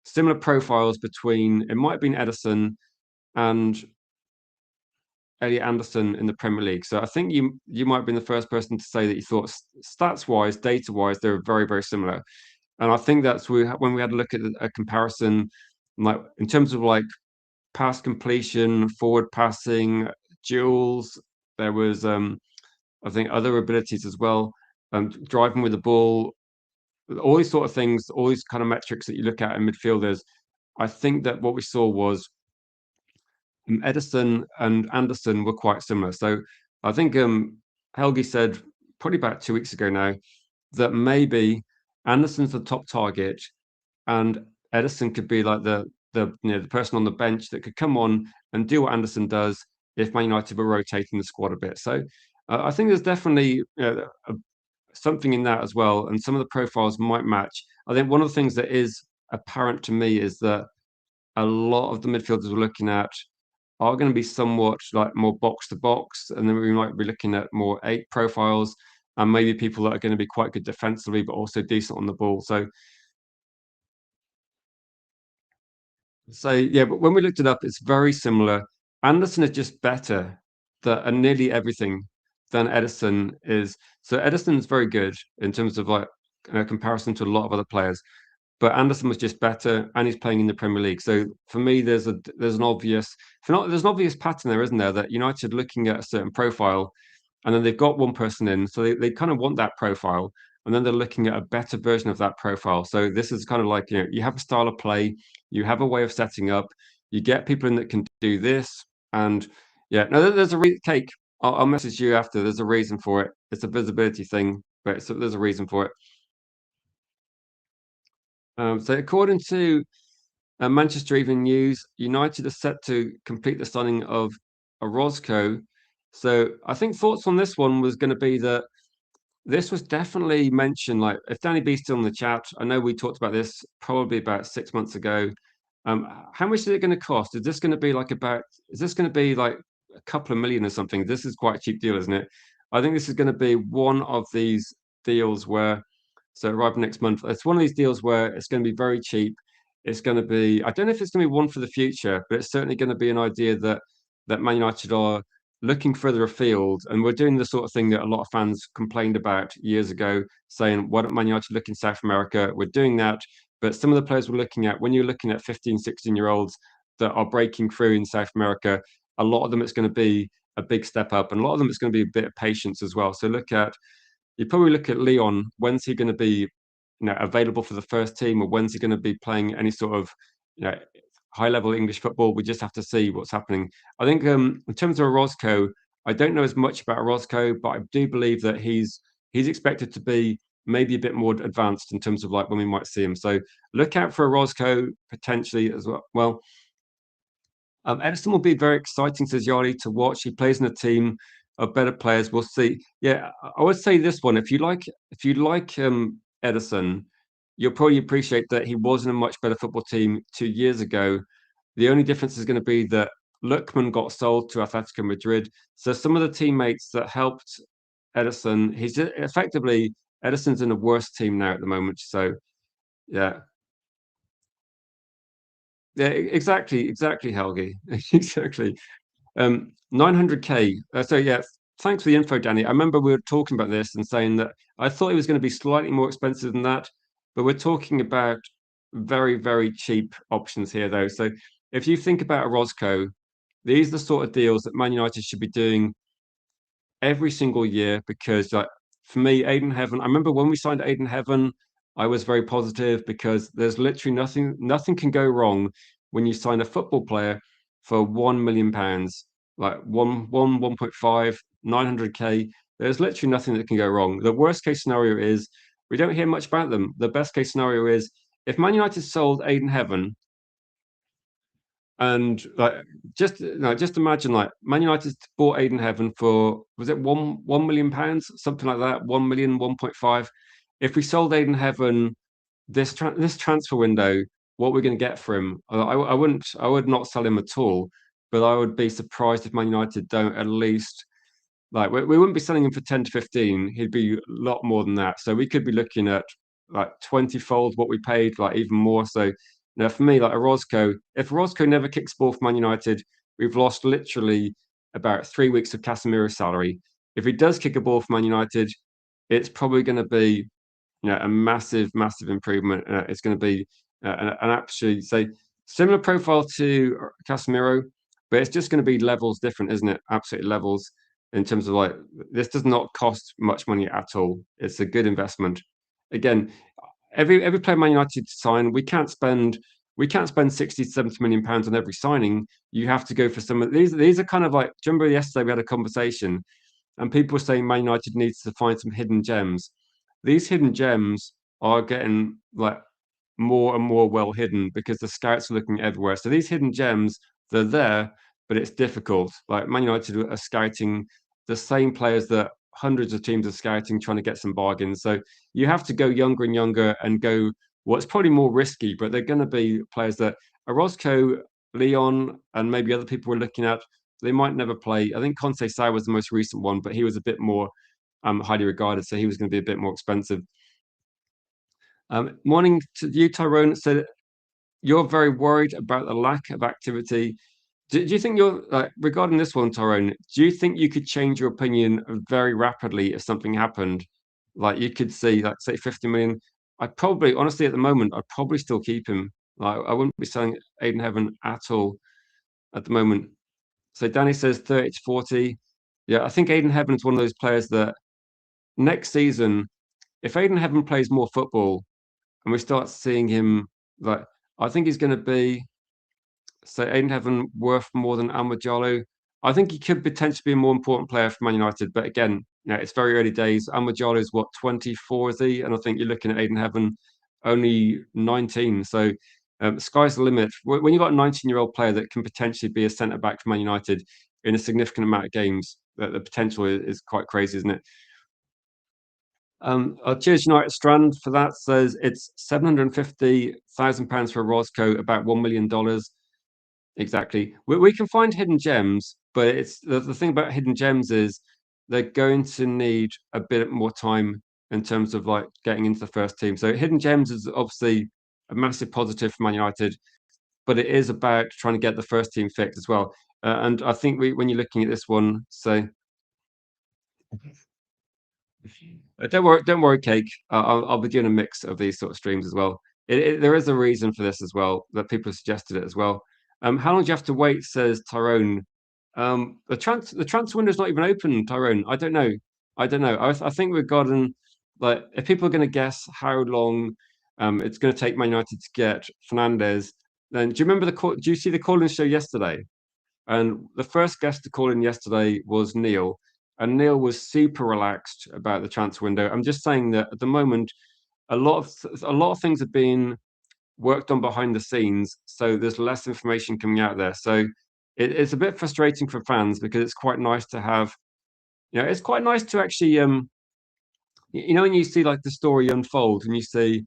similar profiles between it might have been Edison and Elliot Anderson in the Premier League. So I think you might have been the first person to say that you thought stats wise, data wise, they were very similar. And I think that's when we had a look at a comparison, like in terms of like pass completion, forward passing, duels. There was I think other abilities as well, driving with the ball, all these sort of things, all these kind of metrics that you look at in midfielders. I think that what we saw was Edison and Anderson were quite similar. So I think Helgi said probably about 2 weeks ago now that maybe Anderson's the top target and Edison could be like the person on the bench that could come on and do what Anderson does if Man United were rotating the squad a bit. So I think there's definitely something in that as well, and some of the profiles might match. I think one of the things that is apparent to me is that a lot of the midfielders we're looking at are going to be somewhat like more box to box, and then we might be looking at more eight profiles and maybe people that are going to be quite good defensively but also decent on the ball. So yeah, but when we looked it up, it's very similar. Anderson is just better at nearly everything than Edison is. So Edison's very good in terms of like comparison to a lot of other players. but Anderson was just better, and he's playing in the Premier League. So for me, there's an obvious there's an obvious pattern there, isn't there? That United looking at a certain profile, and then they've got one person in, so they kind of want that profile, and then they're looking at a better version of that profile. So this is kind of like, you have a style of play, you have a way of setting up, you get people in that can do this, and yeah, no, there's a cake. I'll message you after. There's a reason for it. It's a visibility thing, but there's a reason for it. So according to Manchester Evening News, United are set to complete the signing of Orozco. So I think thoughts on this one was going to be that this was definitely mentioned. Like, if Danny B's still in the chat, I know we talked about this probably about 6 months ago. How much is it going to cost? Is this going to be like a couple of million or something? This is quite a cheap deal, isn't it? I think this is going to be one of these deals where, so arriving next month, it's one of these deals where it's going to be very cheap. It's going to be, I don't know if it's going to be one for the future, but it's certainly going to be an idea that Man United are looking further afield, and we're doing the sort of thing that a lot of fans complained about years ago, saying, why don't Man United look in South America? We're doing that, but some of the players we're looking at, when you're looking at 15, 16-year-olds that are breaking through in South America, a lot of them it's going to be a big step up, and a lot of them it's going to be a bit of patience as well. So you probably look at Leon. When's he going to be, available for the first team, or when's he going to be playing any sort of, you know, high-level English football? We just have to see what's happening. I think in terms of Orozco, I don't know as much about Orozco, but I do believe that he's expected to be maybe a bit more advanced in terms of like when we might see him. So look out for Orozco potentially as well. Well, Edison will be very exciting, says Yari, to watch. He plays in a team of better players. We'll see. Yeah, I would say this one. If you like Edison, you'll probably appreciate that he was in a much better football team 2 years ago. The only difference is going to be that Lookman got sold to Atletico Madrid. So some of the teammates that helped Edison, effectively Edison's in a worse team now at the moment. So yeah, yeah, exactly, Helgi, exactly. 900K. So yeah, thanks for the info, Danny. I remember we were talking about this and saying that I thought it was going to be slightly more expensive than that, but we're talking about very, very cheap options here, though. So if you think about a Roscoe, these are the sort of deals that Man United should be doing every single year, because like for me, Aiden Heaven, I remember when we signed Aiden Heaven, I was very positive because there's literally nothing can go wrong when you sign a football player for £1 million, like 1.5, 900K. There's literally nothing that can go wrong. The worst case scenario is we don't hear much about them. The best case scenario is if Man United sold Aiden Heaven, and like just imagine like Man United bought Aiden Heaven for, was it £1 million, something like that, 1 million, 1.5. If we sold Aiden Heaven this transfer window, what we're going to get for him? I would not sell him at all, but I would be surprised if Man United don't at least, like we wouldn't be selling him for 10 to 15. He'd be a lot more than that. So we could be looking at like 20-fold what we paid, like even more. So now for me, like Orozco, if Orozco never kicks ball for Man United, we've lost literally about 3 weeks of Casemiro's salary. If he does kick a ball for Man United, it's probably going to be, a massive, massive improvement. It's going to be an absolutely, say, similar profile to Casemiro, but it's just going to be levels different, isn't it? Absolute levels in terms of like, this does not cost much money at all. It's a good investment. Again, every player Man United sign, we can't spend 60 to 70 million pounds on every signing. You have to go for some of these. These are kind of like, do you remember yesterday we had a conversation and people were saying Man United needs to find some hidden gems. These hidden gems are getting like more and more well hidden because the scouts are looking everywhere. So these hidden gems, they're there, but it's difficult. Like Man United are scouting the same players that hundreds of teams are scouting, trying to get some bargains. So you have to go younger and younger and go what's probably more risky, but they're going to be players that Orozco, Leon, and maybe other people were looking at. They might never play. I think Conte Sao was the most recent one, but he was a bit more highly regarded, so he was going to be a bit more expensive. Morning to you, Tyrone. Said you're very worried about the lack of activity. Do you think you're like, regarding this one, Tyrone? Do you think you could change your opinion very rapidly if something happened? Like you could see, like say 50 million. I'd probably, honestly, at the moment, I'd probably still keep him. Like, I wouldn't be selling Aiden Heaven at all at the moment. So Danny says 30 to 40. Yeah, I think Aiden Heaven is one of those players that next season, if Aiden Heaven plays more football and we start seeing him, like, I think he's going to be, so Aiden Heaven worth more than Amajalo. I think he could potentially be a more important player for Man United, but again, it's very early days. Amajalo is what, 24 is he? And I think you're looking at Aiden Heaven only 19. So sky's the limit. When you've got a 19-year-old player that can potentially be a centre back for Man United in a significant amount of games, the potential is quite crazy, isn't it? Cheers United Strand for that says it's £750,000 for Roscoe, about $1 million. Exactly. We can find hidden gems, but it's the thing about hidden gems is they're going to need a bit more time in terms of like getting into the first team. So hidden gems is obviously a massive positive for Man United, but it is about trying to get the first team fixed as well. And I think when you're looking at this one, so don't worry, Cake. I'll be doing a mix of these sort of streams as well. There is a reason for this as well that people have suggested it as well. How long do you have to wait? Says Tyrone. The transfer window's not even open, Tyrone. I don't know. I don't know. I think we've gotten like if people are going to guess how long it's going to take Man United to get Fernandes, then do you remember the call? Do you see the call-in show yesterday? And the first guest to call in yesterday was Neil, and Neil was super relaxed about the transfer window. I'm just saying that at the moment, a lot of things are being worked on behind the scenes, so there's less information coming out there. So it's a bit frustrating for fans because it's quite nice to have, it's quite nice to actually, when you see like the story unfold and you see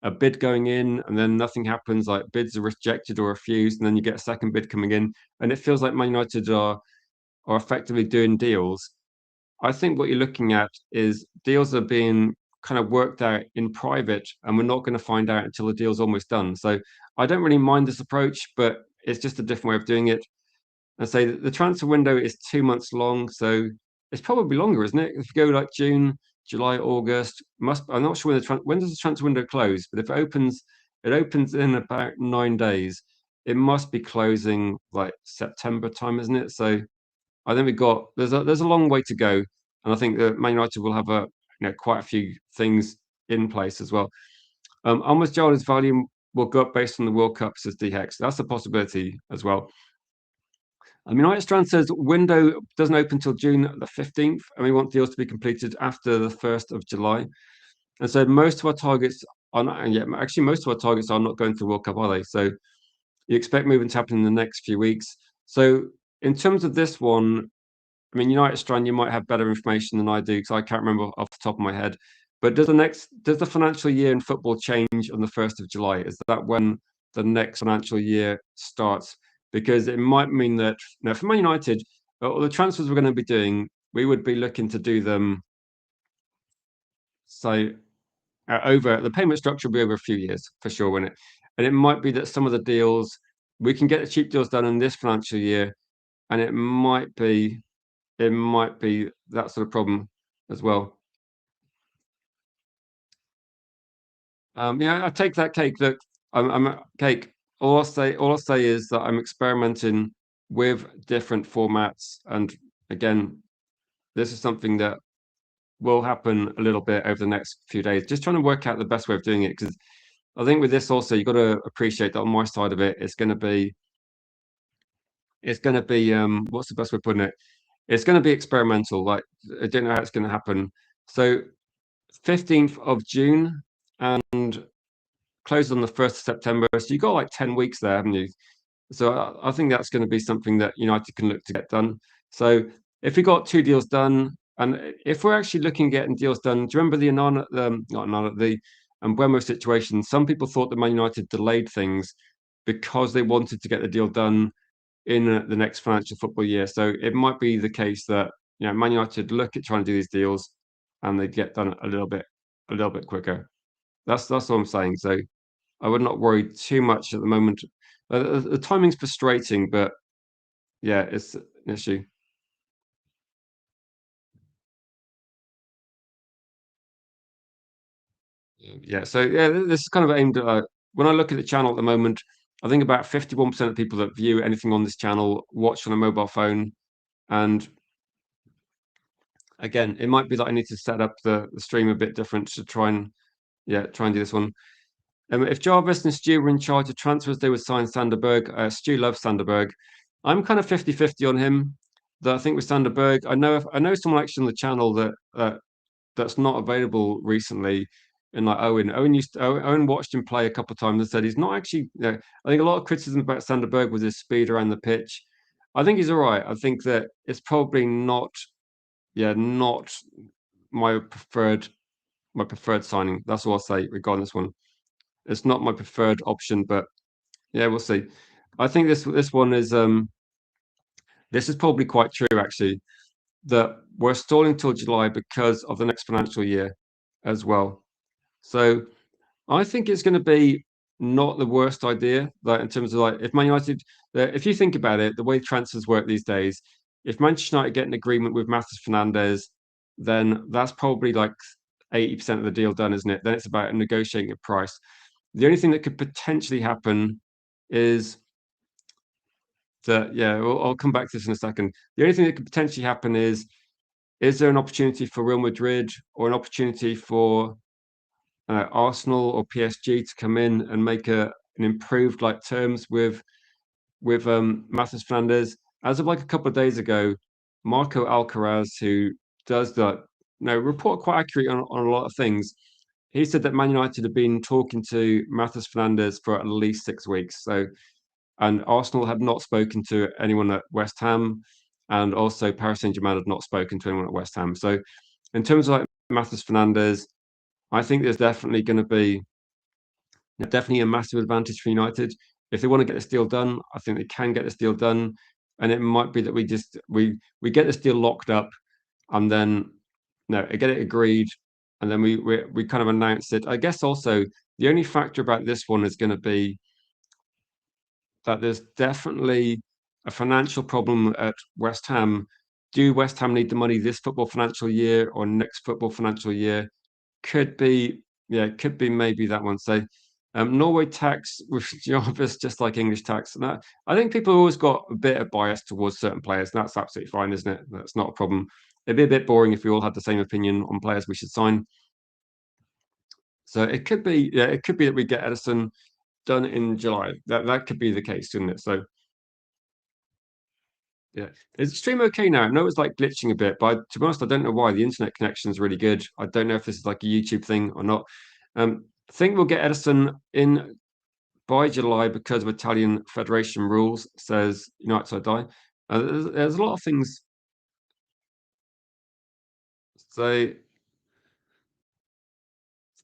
a bid going in and then nothing happens, like bids are rejected or refused, and then you get a second bid coming in, and it feels like Man United are effectively doing deals. I think what you're looking at is deals are being kind of worked out in private, and we're not going to find out until the deal's almost done. So I don't really mind this approach, but it's just a different way of doing it. And say that the transfer window is 2 months long, so it's probably longer, isn't it? If you go like June, July, August, I'm not sure when does the transfer window close, but if it opens in about 9 days. It must be closing like September time, isn't it? So I think there's a long way to go, and I think that Man United will have quite a few things in place as well. Almost Jala's value will go up based on the World Cup, says D Hex. That's a possibility as well. I mean, United Strand says window doesn't open until June the 15th, and we want deals to be completed after the 1st of July. And so most of our targets are not, and yeah, actually most of our targets are not going to the World Cup, are they? So you expect movement to happen in the next few weeks. So in terms of this one, I mean, United Strand, you might have better information than I do because I can't remember off the top of my head. But does the financial year in football change on the 1st of July? Is that when the next financial year starts? Because it might mean that for Man United, all the transfers we're going to be doing, we would be looking to do them. So over the payment structure will be over a few years for sure, won't it? And it might be that some of the deals we can get the cheap deals done in this financial year, and it might be that sort of problem as well. Yeah, I take that, Cake. Look, I'm Cake. All I'll say is that I'm experimenting with different formats, and again, this is something that will happen a little bit over the next few days. Just trying to work out the best way of doing it, because I think with this also you've got to appreciate that on my side of it, it's going to be what's the best way of putting it? It's going to be experimental. Like I don't know how it's going to happen. So 15th of June and closed on the 1st of September. So you've got like 10 weeks there, haven't you? So I think that's going to be something that United can look to get done. So if we got two deals done, and if we're actually looking at getting deals done, do you remember the Anana, not Anana, the Mbeumo situation? Some people thought that Man United delayed things because they wanted to get the deal done in the next financial football year. So it might be the case that Man United look at trying to do these deals and they get done a little bit quicker. That's all I'm saying. So I would not worry too much at the moment. The timing's frustrating, but yeah, it's an issue. Yeah, so yeah, this is kind of aimed at when I look at the channel at the moment, I think about 51% of people that view anything on this channel watch on a mobile phone. And again, it might be that I need to set up the stream a bit different to try and try and do this one. If Jarvis and Stu were in charge of transfers, they would sign Sanderberg. Stu loves Sanderberg. I'm kind of 50-50 on him. That I think with Sanderberg, I know someone actually on the channel that that's not available recently. And like Owen watched him play a couple of times and said he's not actually. I think a lot of criticism about Sanderberg was his speed around the pitch. I think he's all right. I think that it's probably not, not my preferred signing. That's all I'll say regarding this one. It's not my preferred option, but yeah, we'll see. I think this one is this is probably quite true actually, that we're stalling till July because of the next financial year as well. So I think it's going to be not the worst idea, like in terms of like if Man United, if you think about it, the way transfers work these days, if Manchester United get an agreement with Matheus Fernandes, then that's probably like 80% of the deal done, isn't it? Then it's about negotiating a price. The only thing that could potentially happen is that, yeah, I'll come back to this in a second. The only thing that could potentially happen is there an opportunity for Real Madrid or an opportunity for Arsenal or PSG to come in and make an improved like terms with Matheus Fernandes? As of like a couple of days ago, Marco Alcaraz, who does the report quite accurate on a lot of things, he said that Man United have been talking to Matheus Fernandes for at least 6 weeks. So, and Arsenal had not spoken to anyone at West Ham, and also Paris Saint-Germain had not spoken to anyone at West Ham. So, in terms of like Matheus Fernandes, I think there's definitely going to be definitely a massive advantage for United if they want to get this deal done. I think they can get this deal done, and it might be that we get this deal locked up, and then no, get it agreed, and then we kind of announce it. I guess also the only factor about this one is going to be that there's definitely a financial problem at West Ham. Do West Ham need the money this football financial year or next football financial year? Could be, yeah, could be maybe that one. So, Norway tax with Jarvis, just like English tax. And that, I think people have always got a bit of bias towards certain players, and that's absolutely fine, isn't it? That's not a problem. It'd be a bit boring if we all had the same opinion on players we should sign. So it could be, yeah, it could be that we get Edison done in July. That could be the case, couldn't it? So yeah, is the stream okay now? I know it's like glitching a bit, but to be honest, I don't know why. The internet connection is really good. I don't know if this is like a YouTube thing or not. I think we'll get Edison in by July because of Italian Federation rules. Says United so die. There's a lot of things. So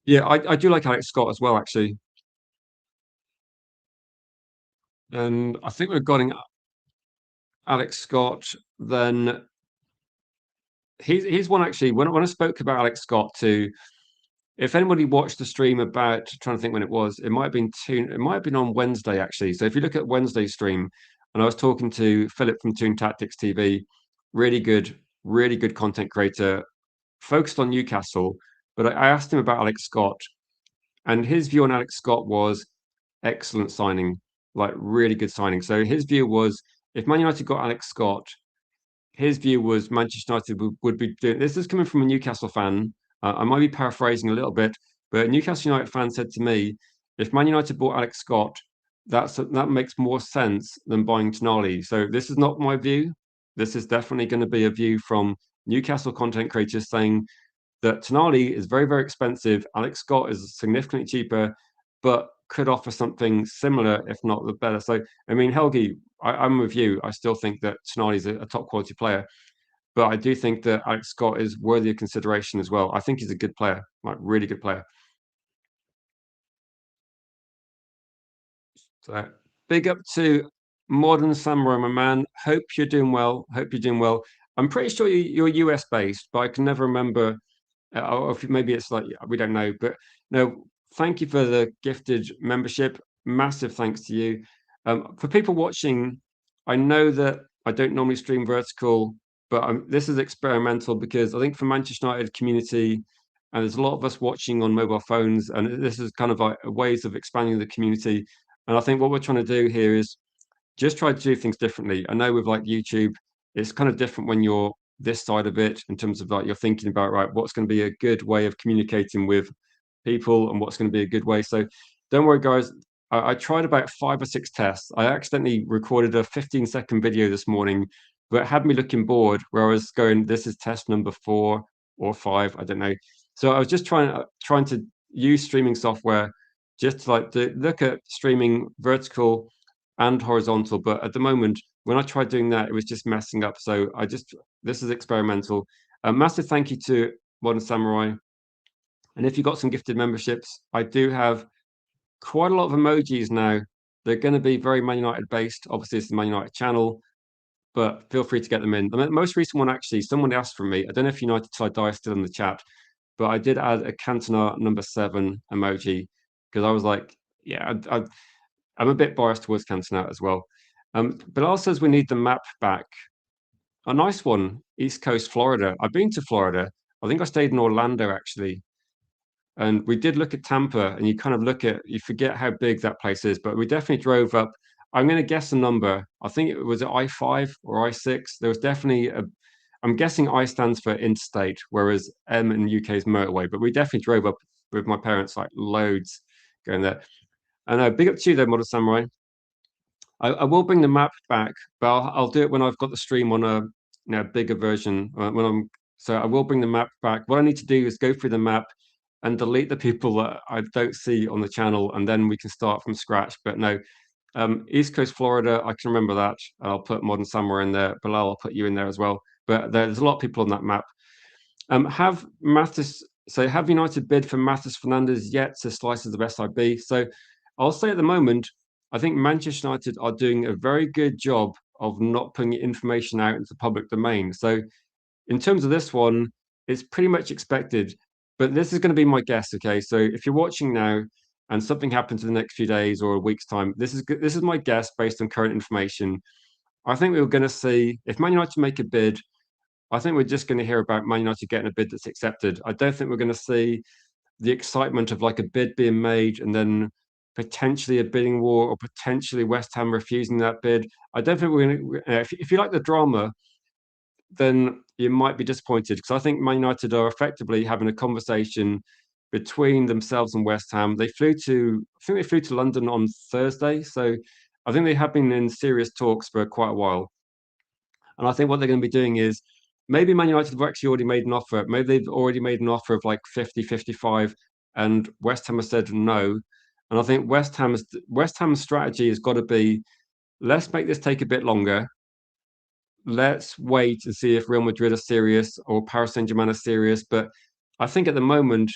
yeah, I do like Alex Scott as well, actually. And I think we've got Alex Scott. Then he's one actually. When I spoke about Alex Scott to, if anybody watched the stream about, trying to think when it was, it might have been it might have been on Wednesday actually. So if you look at Wednesday's stream, and I was talking to Philip from Toon Tactics TV, really good content creator, focused on Newcastle. But I asked him about Alex Scott, and his view on Alex Scott was excellent signing, like really good signing. So his view was if Man United got Alex Scott, his view was Manchester United would be doing this. Is coming from a Newcastle fan. I might be paraphrasing a little bit, but a Newcastle United fan said to me, "If Man United bought Alex Scott, that makes more sense than buying Tonali." So this is not my view. This is definitely going to be a view from Newcastle content creators saying that Tonali is very expensive. Alex Scott is significantly cheaper, but could offer something similar, if not the better. So, I mean, Helgi, I'm with you. I still think that Tonali is a top quality player, but I do think that Alex Scott is worthy of consideration as well. I think he's a good player, like really good player. So, big up to Modern Samurai, my man. Hope you're doing well. Hope you're doing well. I'm pretty sure you're US based, but I can never remember. Or if maybe it's like we don't know, but no. Thank you for the gifted membership. Massive thanks to you. For people watching, I know that I don't normally stream vertical, but this is experimental because I think for Manchester United community, and there's a lot of us watching on mobile phones, and this is kind of like ways of expanding the community. And I think what we're trying to do here is just try to do things differently. I know with like YouTube, it's kind of different when you're this side of it in terms of like you're thinking about, right, what's going to be a good way of communicating with people and what's going to be a good way. So don't worry, guys. I tried about 5 or 6 tests. I accidentally recorded a 15-second video this morning, but it had me looking bored where I was going, this is test number 4 or 5, I don't know. So I was just trying to use streaming software just to like to look at streaming vertical and horizontal. But at the moment, when I tried doing that, it was just messing up. So this is experimental. A massive thank you to Modern Samurai. And if you've got some gifted memberships, I do have quite a lot of emojis now. They're going to be very Man United based. Obviously, it's the Man United channel, but feel free to get them in. The most recent one, actually, someone asked from me. I don't know if United Till I Die is still in the chat, but I did add a Cantona #7 emoji because I was like, yeah, I'm a bit biased towards Cantona as well. But also, as we need the map back. A nice one, East Coast, Florida. I've been to Florida. I think I stayed in Orlando, actually. And we did look at Tampa, and you kind of you forget how big that place is, but we definitely drove up. I'm going to guess a number. I think it was I-5 or I-6. There was definitely I'm guessing I stands for interstate, whereas M in the UK is motorway, but we definitely drove up with my parents, like loads going there. And big up to you though, Modern Samurai. I will bring the map back, but I'll do it when I've got the stream on a bigger version. So I will bring the map back. What I need to do is go through the map and delete the people that I don't see on the channel, and then we can start from scratch. But no, East Coast Florida, I can remember that. I'll put Modern Samurai in there. Bilal, I'll put you in there as well. But there's a lot of people on that map. Have United bid for Matheus Fernandes yet to slices of SIB? So I'll say at the moment, I think Manchester United are doing a very good job of not putting information out into the public domain. So in terms of this one, it's pretty much expected. But this is going to be my guess, okay? So if you're watching now and something happens in the next few days or a week's time, this is my guess based on current information. I think we're going to see if Man United make a bid. I think we're just going to hear about Man United getting a bid that's accepted. I don't think we're going to see the excitement of like a bid being made and then potentially a bidding war or potentially West Ham refusing that bid. I don't think we're going to. If you like the drama, then you might be disappointed because I think Man United are effectively having a conversation between themselves and West Ham. I think they flew to London on Thursday, so I think they have been in serious talks for quite a while. And I think what they're going to be doing is maybe Man United have actually already made an offer. Maybe they've already made an offer of like 50, 55, and West Ham has said no. And I think West Ham's strategy has got to be, let's make this take a bit longer. Let's wait and see if Real Madrid are serious or Paris Saint-Germain are serious. But I think at the moment,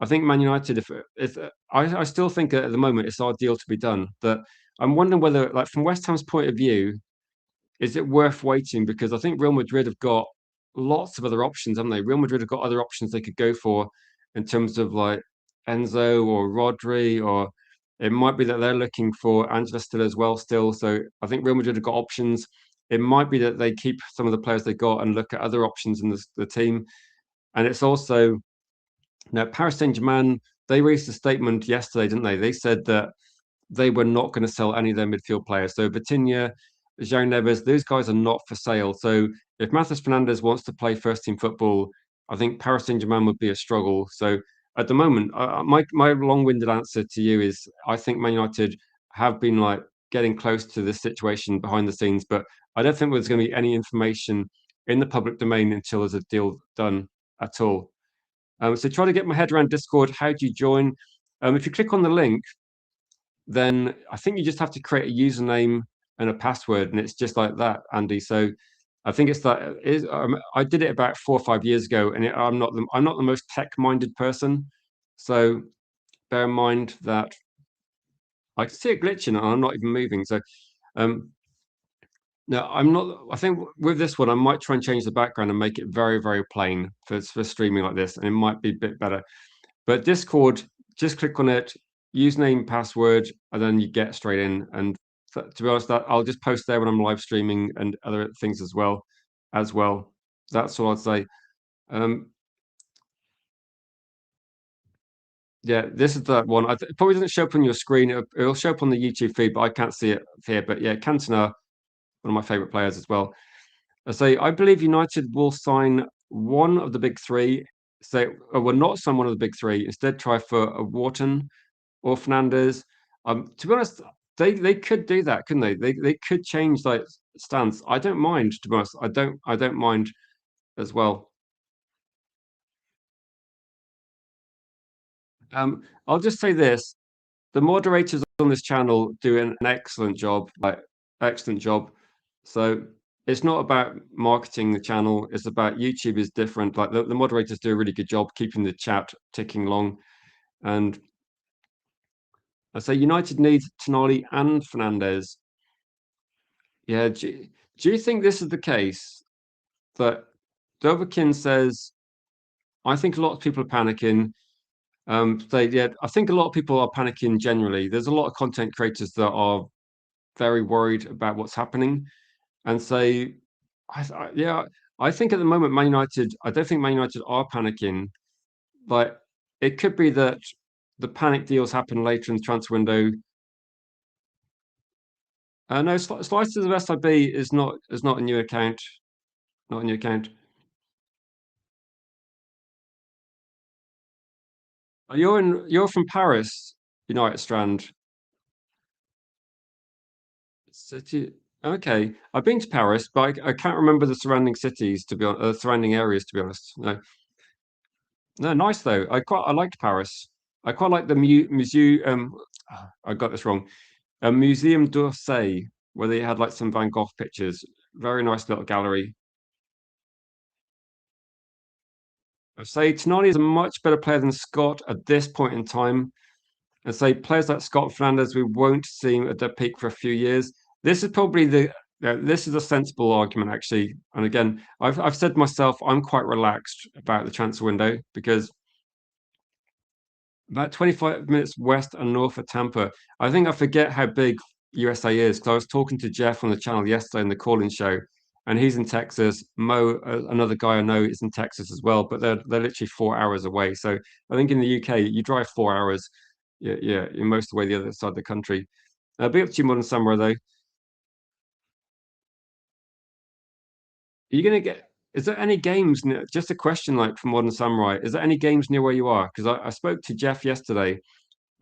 I think Man United, if I still think at the moment it's our deal to be done. That I'm wondering whether, like from West Ham's point of view, is it worth waiting? Because I think Real Madrid have got lots of other options, haven't they? Real Madrid have got other options they could go for in terms of like Enzo or Rodri, or it might be that they're looking for Angela still as well still. So I think Real Madrid have got options. It might be that they keep some of the players they got and look at other options in the team. And it's also now Paris Saint-Germain, they released a statement yesterday, didn't they? They said that they were not going to sell any of their midfield players. So Vitinha, João Neves, those guys are not for sale. So if Matheus Fernandes wants to play first team football, I think Paris Saint-Germain would be a struggle. So at the moment, my long-winded answer to you is I think Man United have been like getting close to this situation behind the scenes, but I don't think there's going to be any information in the public domain until there's a deal done at all. So try to get my head around Discord. How do you join? If you click on the link, then I think you just have to create a username and a password, and it's just like that, Andy. So I think it's that. I did it about 4 or 5 years ago, and I'm not the most tech-minded person, so bear in mind that I can see it glitching, and I'm not even moving. So no, I'm not. I think with this one, I might try and change the background and make it very, very plain for streaming like this, and it might be a bit better. But Discord, just click on it, username, password, and then you get straight in. And to be honest, that I'll just post there when I'm live streaming and other things as well. That's all I'd say. Yeah, this is the one. It probably doesn't show up on your screen. It'll show up on the YouTube feed, but I can't see it here. But yeah, Cantona, one of my favorite players as well. I say I believe United will sign one of the big three. Say, will not sign one of the big three. Instead, try for a Wharton or Fernandez. To be honest, they could do that, couldn't they? They could change like stance. I don't mind. To be honest, I don't mind as well. I'll just say this: the moderators on this channel do an excellent job, like excellent job. So it's not about marketing the channel, it's about YouTube is different. Like the moderators do a really good job keeping the chat ticking along. And I say United needs Tonali and Fernandez. Yeah, do you think this is the case that Doverkin says, I think a lot of people are panicking. Yeah, I think a lot of people are panicking generally. There's a lot of content creators that are very worried about what's happening and say, yeah, I think at the moment Man United, I don't think Man United are panicking. Like it could be that the panic deals happen later in the transfer window. No, Slices of SIB is not a new account, not a new account. You're from Paris, United Strand City. Okay, I've been to Paris, but I can't remember the surrounding cities to be honest, surrounding areas to be honest. No, no, nice though. I liked Paris. I quite like the museum. I got this wrong. A Museum d'Orsay, where they had like some Van Gogh pictures. Very nice little gallery. I'd say Tonali is a much better player than Scott at this point in time. And say players like Scott Fernandez, we won't see at their peak for a few years. This is probably this is a sensible argument actually. And again, I've said myself, I'm quite relaxed about the transfer window because about 25 minutes west and north of Tampa. I think I forget how big USA is because I was talking to Jeff on the channel yesterday in the call-in show, and he's in Texas. Mo, another guy I know, is in Texas as well, but they're literally 4 hours away. So I think in the UK, you drive 4 hours, yeah, you're most of the way the other side of the country. Be up to you, Modern Samurai, though. Are you gonna get? Is there any games? Just a question, like for Modern Samurai, is there any games near where you are? Because I spoke to Jeff yesterday,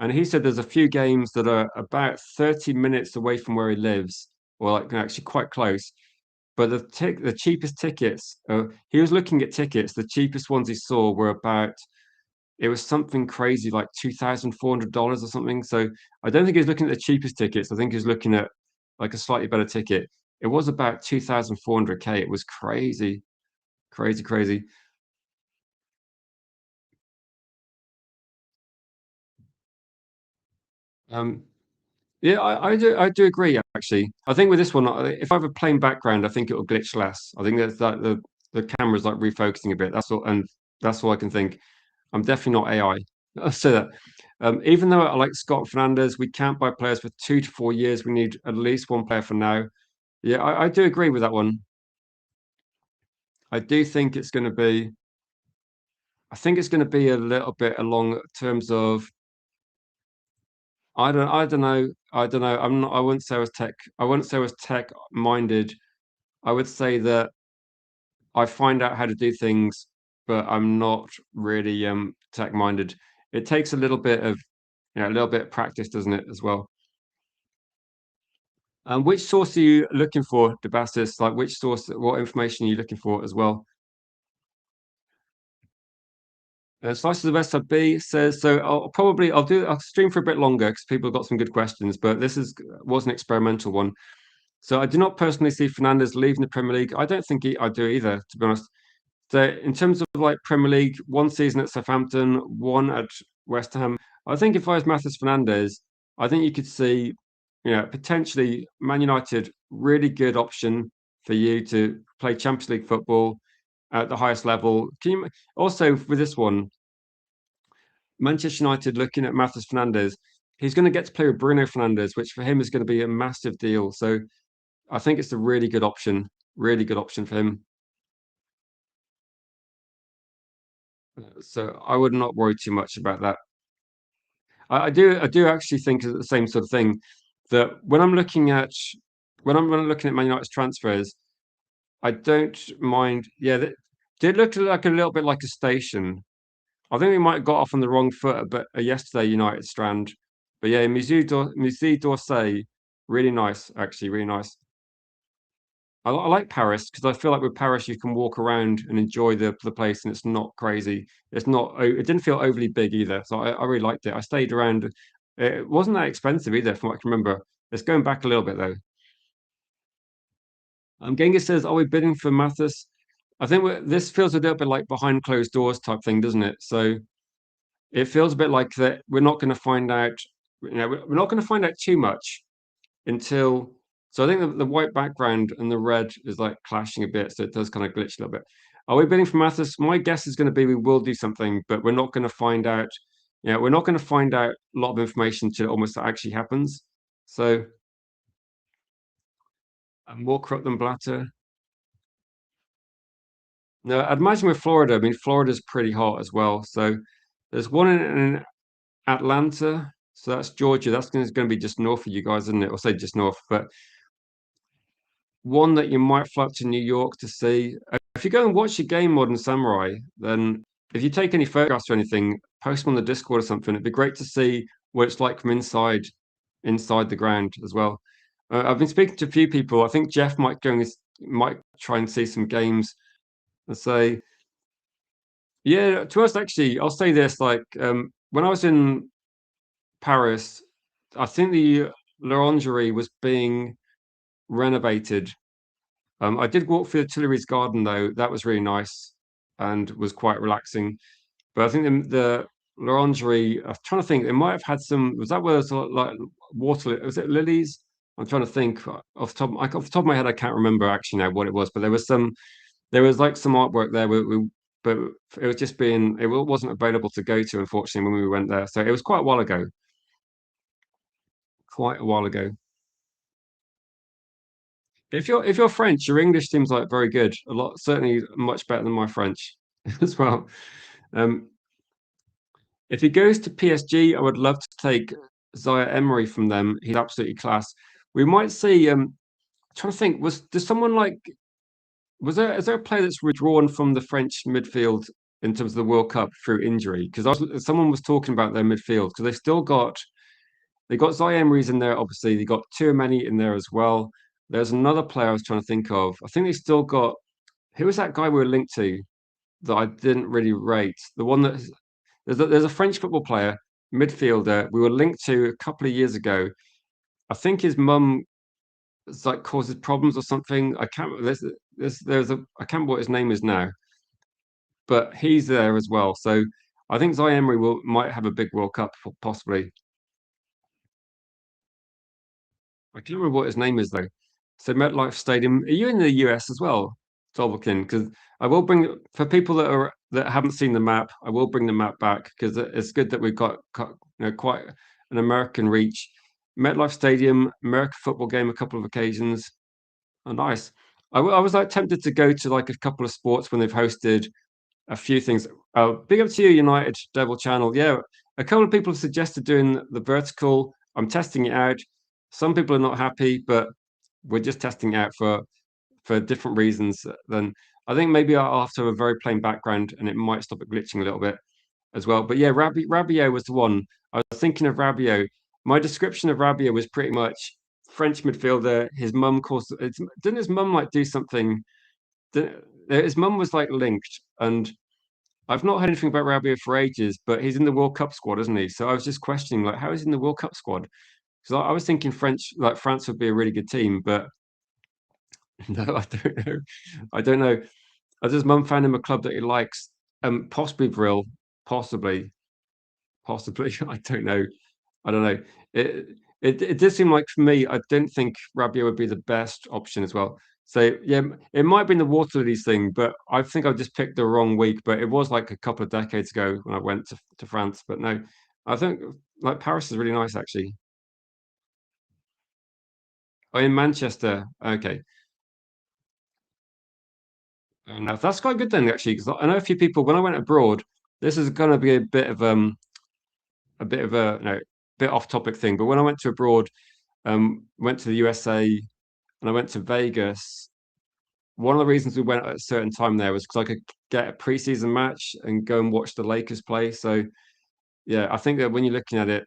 and he said there's a few games that are about 30 minutes away from where he lives, or like actually quite close. But the cheapest tickets, he was looking at tickets. The cheapest ones he saw were about it was something crazy like $2,400 or something. So I don't think he was looking at the cheapest tickets. I think he was looking at like a slightly better ticket. It was about 2,400K. It was crazy, crazy, crazy. Um, Yeah, I do agree actually. I think with this one, if I have a plain background, I think it will glitch less. I think that's like the camera's like refocusing a bit. That's all I can think. I'm definitely not AI. I'll say that. Even though I like Scott Fernandez, we can't buy players for 2 to 4 years. We need at least one player for now. Yeah, I do agree with that one. I do think it's going to be. I think it's going to be a little bit along terms of. I don't know. I don't know. I'm not. I wouldn't say I was tech. I wouldn't say I was tech minded. I would say that I find out how to do things, but I'm not really tech minded. It takes a little bit of a little bit of practice, doesn't it, as well? Which source are you looking for, Debastis? Like which source, what information are you looking for as well? Slices of SIB says so. I'll stream for a bit longer because people have got some good questions, but this was an experimental one. So I do not personally see Fernandez leaving the Premier League. I don't think I do either, to be honest. So in terms of like Premier League, one season at Southampton, one at West Ham. I think if I was Matheus Fernandes, I think you could see, potentially Man United really good option for you to play Champions League football at the highest level. Can you also with this one, Manchester United looking at Matheus Fernandes, he's going to get to play with Bruno Fernandes, which for him is going to be a massive deal. So I think it's a really good option for him. So I would not worry too much about that. I do actually think the same sort of thing. That when I'm looking at Man United's transfers, I don't mind. Yeah, that did look like a little bit like a station. I think we might have got off on the wrong foot a bit yesterday, United Strand. But yeah, Musée d'Orsay, really nice, actually, really nice. I like Paris because I feel like with Paris you can walk around and enjoy the place, and it's not crazy. It's not. It didn't feel overly big either, so I really liked it. I stayed around. It wasn't that expensive either, from what I can remember. It's going back a little bit though. Genghis says, "Are we bidding for Mathis?" I think this feels a little bit like behind closed doors type thing, doesn't it? So it feels a bit like that. We're not going to find out. We're not going to find out too much until. So I think the white background and the red is like clashing a bit, so it does kind of glitch a little bit. Are we bidding for Mathis? My guess is going to be we will do something, but we're not going to find out. Yeah, we're not going to find out a lot of information until it almost actually happens. So I'm more corrupt than Blatter. No, I'd imagine with Florida. I mean, Florida's pretty hot as well. So there's one in Atlanta. So that's Georgia. That's going to be just north of you guys, isn't it? Or say just north, but one that you might fly up to New York to see. If you go and watch your game, Modern Samurai, then if you take any photographs or anything, post them on the Discord or something. It'd be great to see what it's like from inside the ground as well. I've been speaking to a few people. I think Jeff might try and see some games and say, yeah. To us, actually, I'll say this: like when I was in Paris, I think the L'Orangerie was being renovated. I did walk through the Tuileries Garden though. That was really nice and was quite relaxing. But I think the L'Orangerie, I'm trying to think, it might have had some. Was that where it's like water? Was it lilies? I'm trying to think off the top of my head. I can't remember actually now what it was, but there was like some artwork there. But it was just it wasn't available to go to unfortunately when we went there. So it was quite a while ago. Quite a while ago. If you're French, your English seems like very good. A lot, certainly much better than my French as well. Um, if he goes to PSG, I would love to take Zaire Emery from them. He's absolutely class. We might see. Trying to think, does someone like was there is there a player that's withdrawn from the French midfield in terms of the World Cup through injury? Because someone was talking about their midfield because they got Zaire Emery's in there. Obviously, they got Tchouaméni in there as well. There's another player I was trying to think of. I think they still got who was that guy we were linked to that I didn't really rate? The one that there's a French football player, midfielder, we were linked to a couple of years ago. I think his mum like causes problems or something. I can't. There's a I can't remember what his name is now, but he's there as well. So I think Zaire Emery might have a big World Cup possibly. I can't remember what his name is though. So MetLife Stadium. Are you in the US as well, Tolkien? Because I will bring for people that haven't seen the map. I will bring the map back because it's good that we've got quite an American reach. MetLife Stadium, American football game, a couple of occasions. Oh, nice. I was like tempted to go to like a couple of sports when they've hosted a few things. Big up to you, United Devil Channel. Yeah, a couple of people have suggested doing the vertical. I'm testing it out. Some people are not happy, but we're just testing it out for different reasons. Then I think maybe I'll have to have a very plain background, and it might stop it glitching a little bit as well. But yeah, Rabiot was the one. I was thinking of Rabiot. My description of Rabiot was pretty much French midfielder. His mum caused. Didn't his mum like do something? His mum was like linked, and I've not heard anything about Rabiot for ages, but he's in the World Cup squad, isn't he? So I was just questioning, like, how is he in the World Cup squad? Because I was thinking France would be a really good team, but no, I don't know. I don't know. Has his mum found him a club that he likes? Possibly Vril, possibly, possibly. I don't know. I don't know. It it does seem like for me, I don't think Rabiot would be the best option as well. So yeah, it might be in the water lilies thing, but I think I just picked the wrong week. But it was like a couple of decades ago when I went to France. But no, I think like Paris is really nice actually. Oh, in Manchester. Okay. Now that's quite good then actually, because I know a few people when I went abroad, this is gonna be a bit of a bit of a bit off topic thing, but when I went to abroad, went to the USA and I went to Vegas. One of the reasons we went at a certain time there was because I could get a preseason match and go and watch the Lakers play. So yeah, I think that when you're looking at it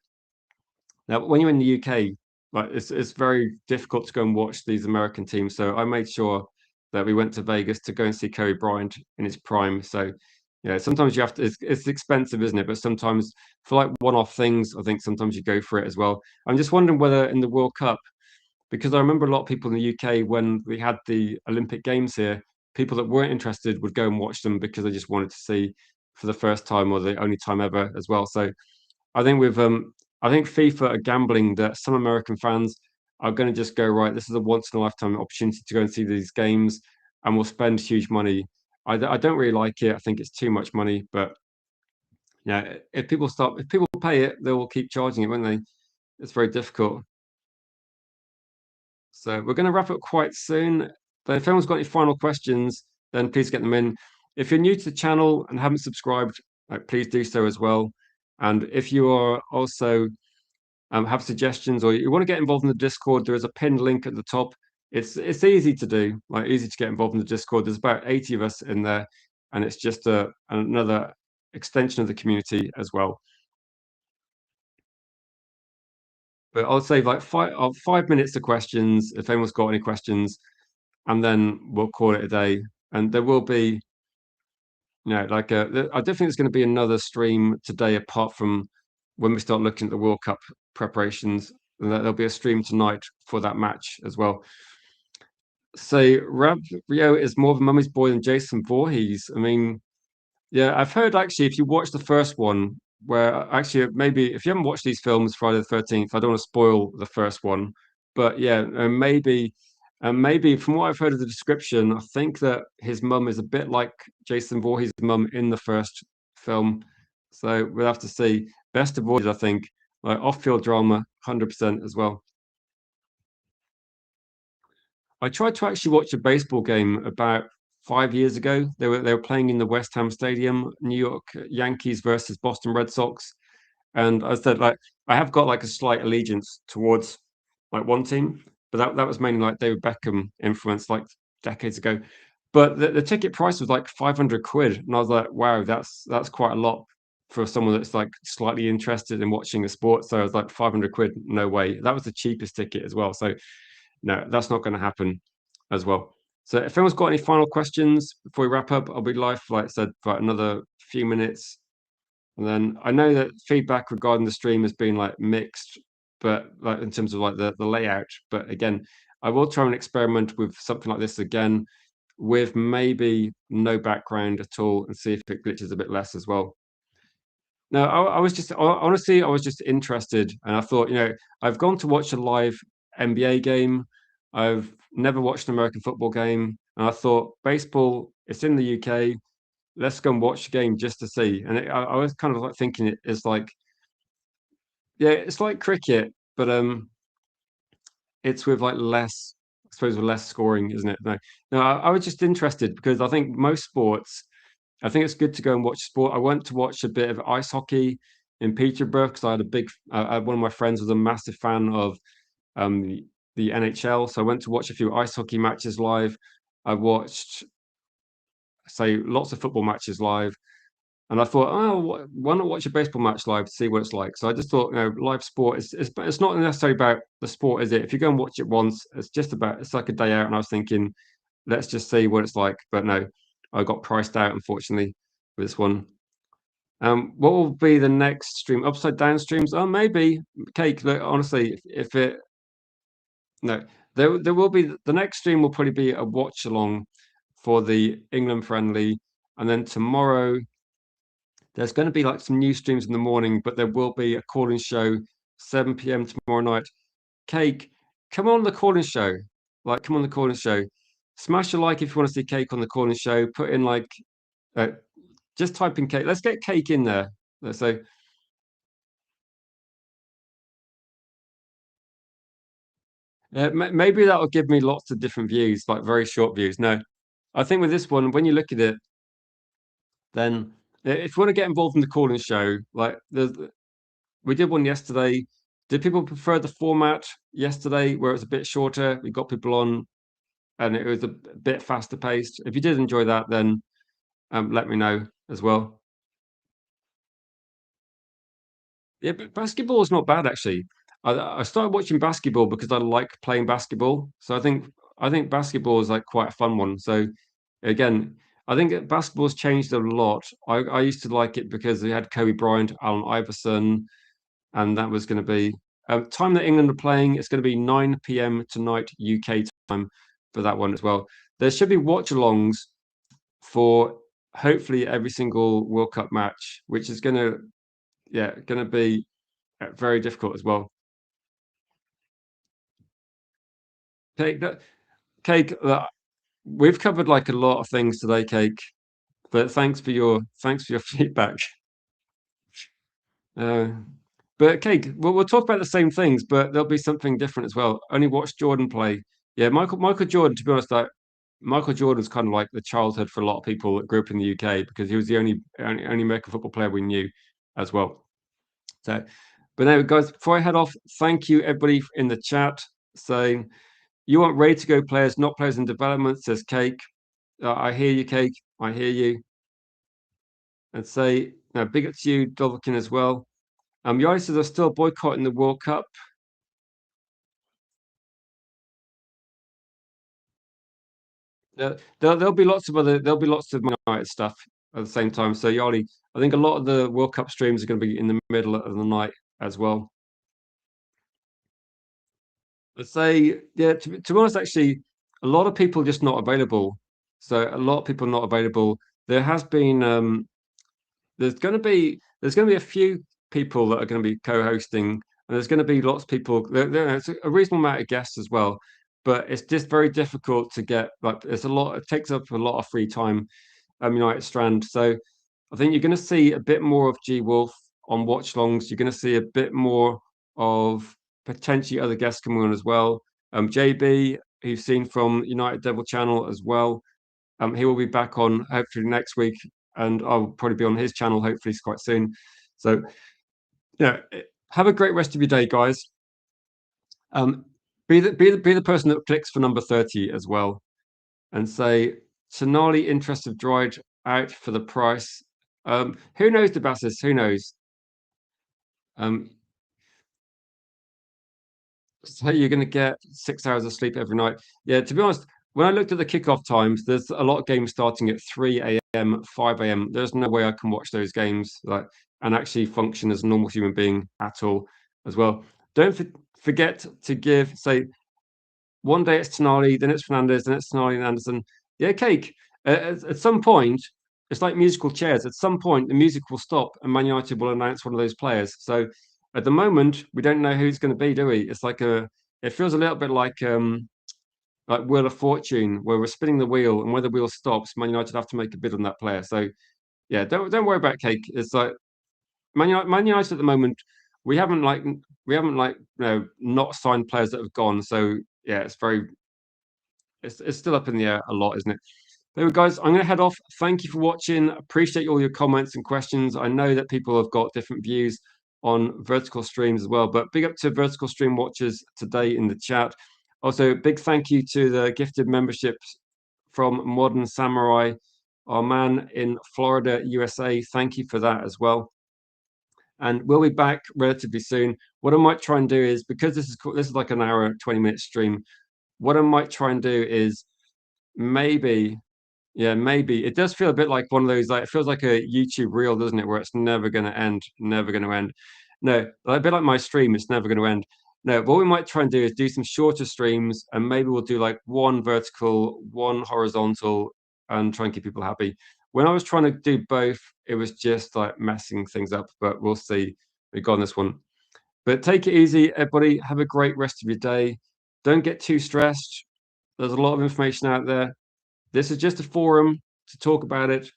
now, when you're in the UK, like it's very difficult to go and watch these American teams. So I made sure that we went to Vegas to go and see Kobe Bryant in his prime. So yeah, sometimes you have to. It's expensive, isn't it? But sometimes for like one-off things, I think sometimes you go for it as well. I'm just wondering whether in the World Cup, because I remember a lot of people in the UK when we had the Olympic Games here, people that weren't interested would go and watch them because they just wanted to see for the first time or the only time ever as well. So I think with I think FIFA are gambling that some American fans are going to just go, right, this is a once in a lifetime opportunity to go and see these games, and will spend huge money. I don't really like it. I think it's too much money, but yeah, if people pay it, they will keep charging it, won't they? It's very difficult. So we're going to wrap up quite soon. But if anyone's got any final questions, then please get them in. If you're new to the channel and haven't subscribed, please do so as well. And if you are also have suggestions or you want to get involved in the Discord, there is a pinned link at the top. It's easy to do, like easy to get involved in the Discord. There's about 80 of us in there, and it's just another extension of the community as well. But I'll say like 5 minutes of questions if anyone's got any questions, and then we'll call it a day. And there will be, I don't think there's going to be another stream today apart from when we start looking at the World Cup preparations. And there'll be a stream tonight for that match as well. So Rab Rio is more of a mummy's boy than Jason Voorhees. I mean, yeah, I've heard actually if you watch the first one, where actually maybe if you haven't watched these films, Friday the 13th, I don't want to spoil the first one, but yeah, maybe from what I've heard of the description, I think that his mum is a bit like Jason Voorhees' mum in the first film. So we'll have to see. Best avoided, I think, like off-field drama, 100% as well. I tried to actually watch a baseball game about 5 years ago. They were playing in the West Ham Stadium, New York Yankees versus Boston Red Sox, and I said like I have got like a slight allegiance towards like one team, but that was mainly like David Beckham influence like decades ago. But the ticket price was like 500 quid, and I was like, wow, that's quite a lot for someone that's like slightly interested in watching a sport. So I was like, 500 quid, no way. That was the cheapest ticket as well. So no, that's not going to happen as well. So if anyone's got any final questions before we wrap up, I'll be live, like I said, for another few minutes. And then I know that feedback regarding the stream has been like mixed, but like in terms of like the layout. But again, I will try and experiment with something like this again with maybe no background at all and see if it glitches a bit less as well. No, I was just honestly, I was just interested, and I thought, I've gone to watch a live NBA game. I've never watched an American football game, and I thought baseball, it's in the UK. Let's go and watch a game just to see. And I was kind of like thinking it is like, yeah, it's like cricket, but it's with like less, I suppose, with less scoring, isn't it? No, I was just interested because I think most sports. I think it's good to go and watch sport. I went to watch a bit of ice hockey in Peterborough because I had a big. One of my friends was a massive fan of the NHL, so I went to watch a few ice hockey matches live. I watched, say, lots of football matches live, and I thought, oh, why not watch a baseball match live to see what it's like? So I just thought, live sport is it's not necessarily about the sport, is it? If you go and watch it once, it's like a day out. And I was thinking, let's just see what it's like. But no, I got priced out unfortunately with this one. What will be the next stream? Upside down streams? Oh, maybe cake. Look, honestly, if it no, there will be the next stream will probably be a watch along for the England friendly, and then tomorrow there's going to be like some new streams in the morning, but there will be a call-in show 7 p.m. tomorrow night. Cake, come on the call-in show. Like, come on the call-in show. Smash a like if you want to see Cake on the call-in show. Put in like, uh, just type in Cake. Let's get Cake in there. So maybe that will give me lots of different views, like very short views. No, I think with this one, when you look at it, then if you want to get involved in the call-in show, like We did one yesterday. Did people prefer the format yesterday where it's a bit shorter? We got people on and it was a bit faster paced. If you did enjoy that, then let me know as well. Yeah, but basketball is not bad actually. I started watching basketball because I like playing basketball. So I think basketball is like quite a fun one. So again, I think basketball's changed a lot. I used to like it because they had Kobe Bryant, Allen Iverson, and that was going to be time that England are playing. It's going to be 9 p.m. tonight UK time for that one as well. There should be watch-alongs for hopefully every single World Cup match, which is going to be very difficult as well. Cake, Cake. We've covered like a lot of things today, Cake. But thanks for your feedback. Uh, but Cake, we'll talk about the same things, but there'll be something different as well. Only watch Jordan play. Yeah, Michael Jordan. To be honest, like Michael Jordan's kind of like the childhood for a lot of people that grew up in the UK because he was the only American football player we knew as well. So, but anyway, guys, before I head off, thank you everybody in the chat saying you want ready to go players, not players in development. Says Cake. I hear you, Cake. I hear you. And say, big up to you, Dovkin, as well. Yari says, are still boycotting the World Cup. There'll be lots of United stuff at the same time. So Yari, I think a lot of the World Cup streams are going to be in the middle of the night as well. Let's say, yeah, to be honest, actually, a lot of people just not available. So a lot of people not available. There has been there's going to be a few people that are going to be co-hosting, and there's going to be lots of people. There's a reasonable amount of guests as well, but it's just very difficult to get. Like, it's a lot. It takes up a lot of free time. United Strand. So I think you're going to see a bit more of G Wolf on watch longs. You're going to see a bit more of potentially other guests coming on as well. JB, who's seen from United Devil Channel as well. He will be back on hopefully next week, and I'll probably be on his channel hopefully quite soon. So yeah, have a great rest of your day, guys. Um, be the person that clicks for number 30 as well, and say Tonali interest have dried out for the price. Who knows, Debassis? Who knows? Um, so you're going to get 6 hours of sleep every night. Yeah, to be honest, when I looked at the kickoff times, there's a lot of games starting at 3 a.m., 5 a.m. There's no way I can watch those games and actually function as a normal human being at all as well. Don't forget to say one day it's Tonali, then it's Fernandez, then it's Tonali and Anderson. Yeah, Cake. At some point, it's like musical chairs. At some point, the music will stop and Man United will announce one of those players. So at the moment, we don't know who's going to be, do we? It feels a little bit like Wheel of Fortune, where we're spinning the wheel, and when the wheel stops, Man United have to make a bid on that player. So yeah, don't worry about Cake. It's like Man United at the moment. We haven't not signed players that have gone. So yeah, it's still up in the air a lot, isn't it? There we go, guys. I'm going to head off. Thank you for watching. Appreciate all your comments and questions. I know that people have got different views on vertical streams as well, but big up to vertical stream watchers today in the chat. Also, big thank you to the gifted memberships from Modern Samurai, our man in Florida, USA. Thank you for that as well. And we'll be back relatively soon. What I might try and do is, because this is like an hour, 20-minute stream, what I might try and do is maybe, yeah, maybe it does feel a bit like one of those, like it feels like a YouTube reel, doesn't it, where it's never going to end, never going to end. No, a bit like my stream, it's never going to end. No, what we might try and do is do some shorter streams, and maybe we'll do like one vertical, one horizontal, and try and keep people happy. When I was trying to do both, it was just like messing things up, but we'll see. We got on this one. But take it easy, everybody. Have a great rest of your day. Don't get too stressed. There's a lot of information out there. This is just a forum to talk about it.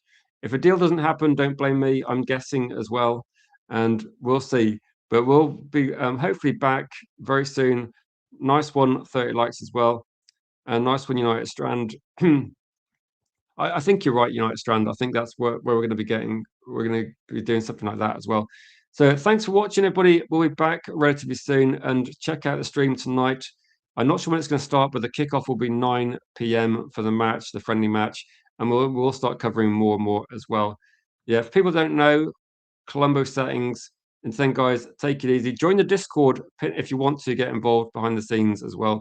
If a deal doesn't happen, don't blame me. I'm guessing as well, and we'll see. But we'll be hopefully back very soon. Nice one, 30 likes as well, and nice one, United Strand. I think you're right, United Strand. I think that's where we're going to be getting. We're going to be doing something like that as well. So thanks for watching, everybody. We'll be back relatively soon, and check out the stream tonight. I'm not sure when it's going to start, but the kickoff will be 9 p.m. for the match, the friendly match, and we'll start covering more and more as well. Yeah, if people don't know, Colombo settings. And then, guys, take it easy. Join the Discord if you want to get involved behind the scenes as well.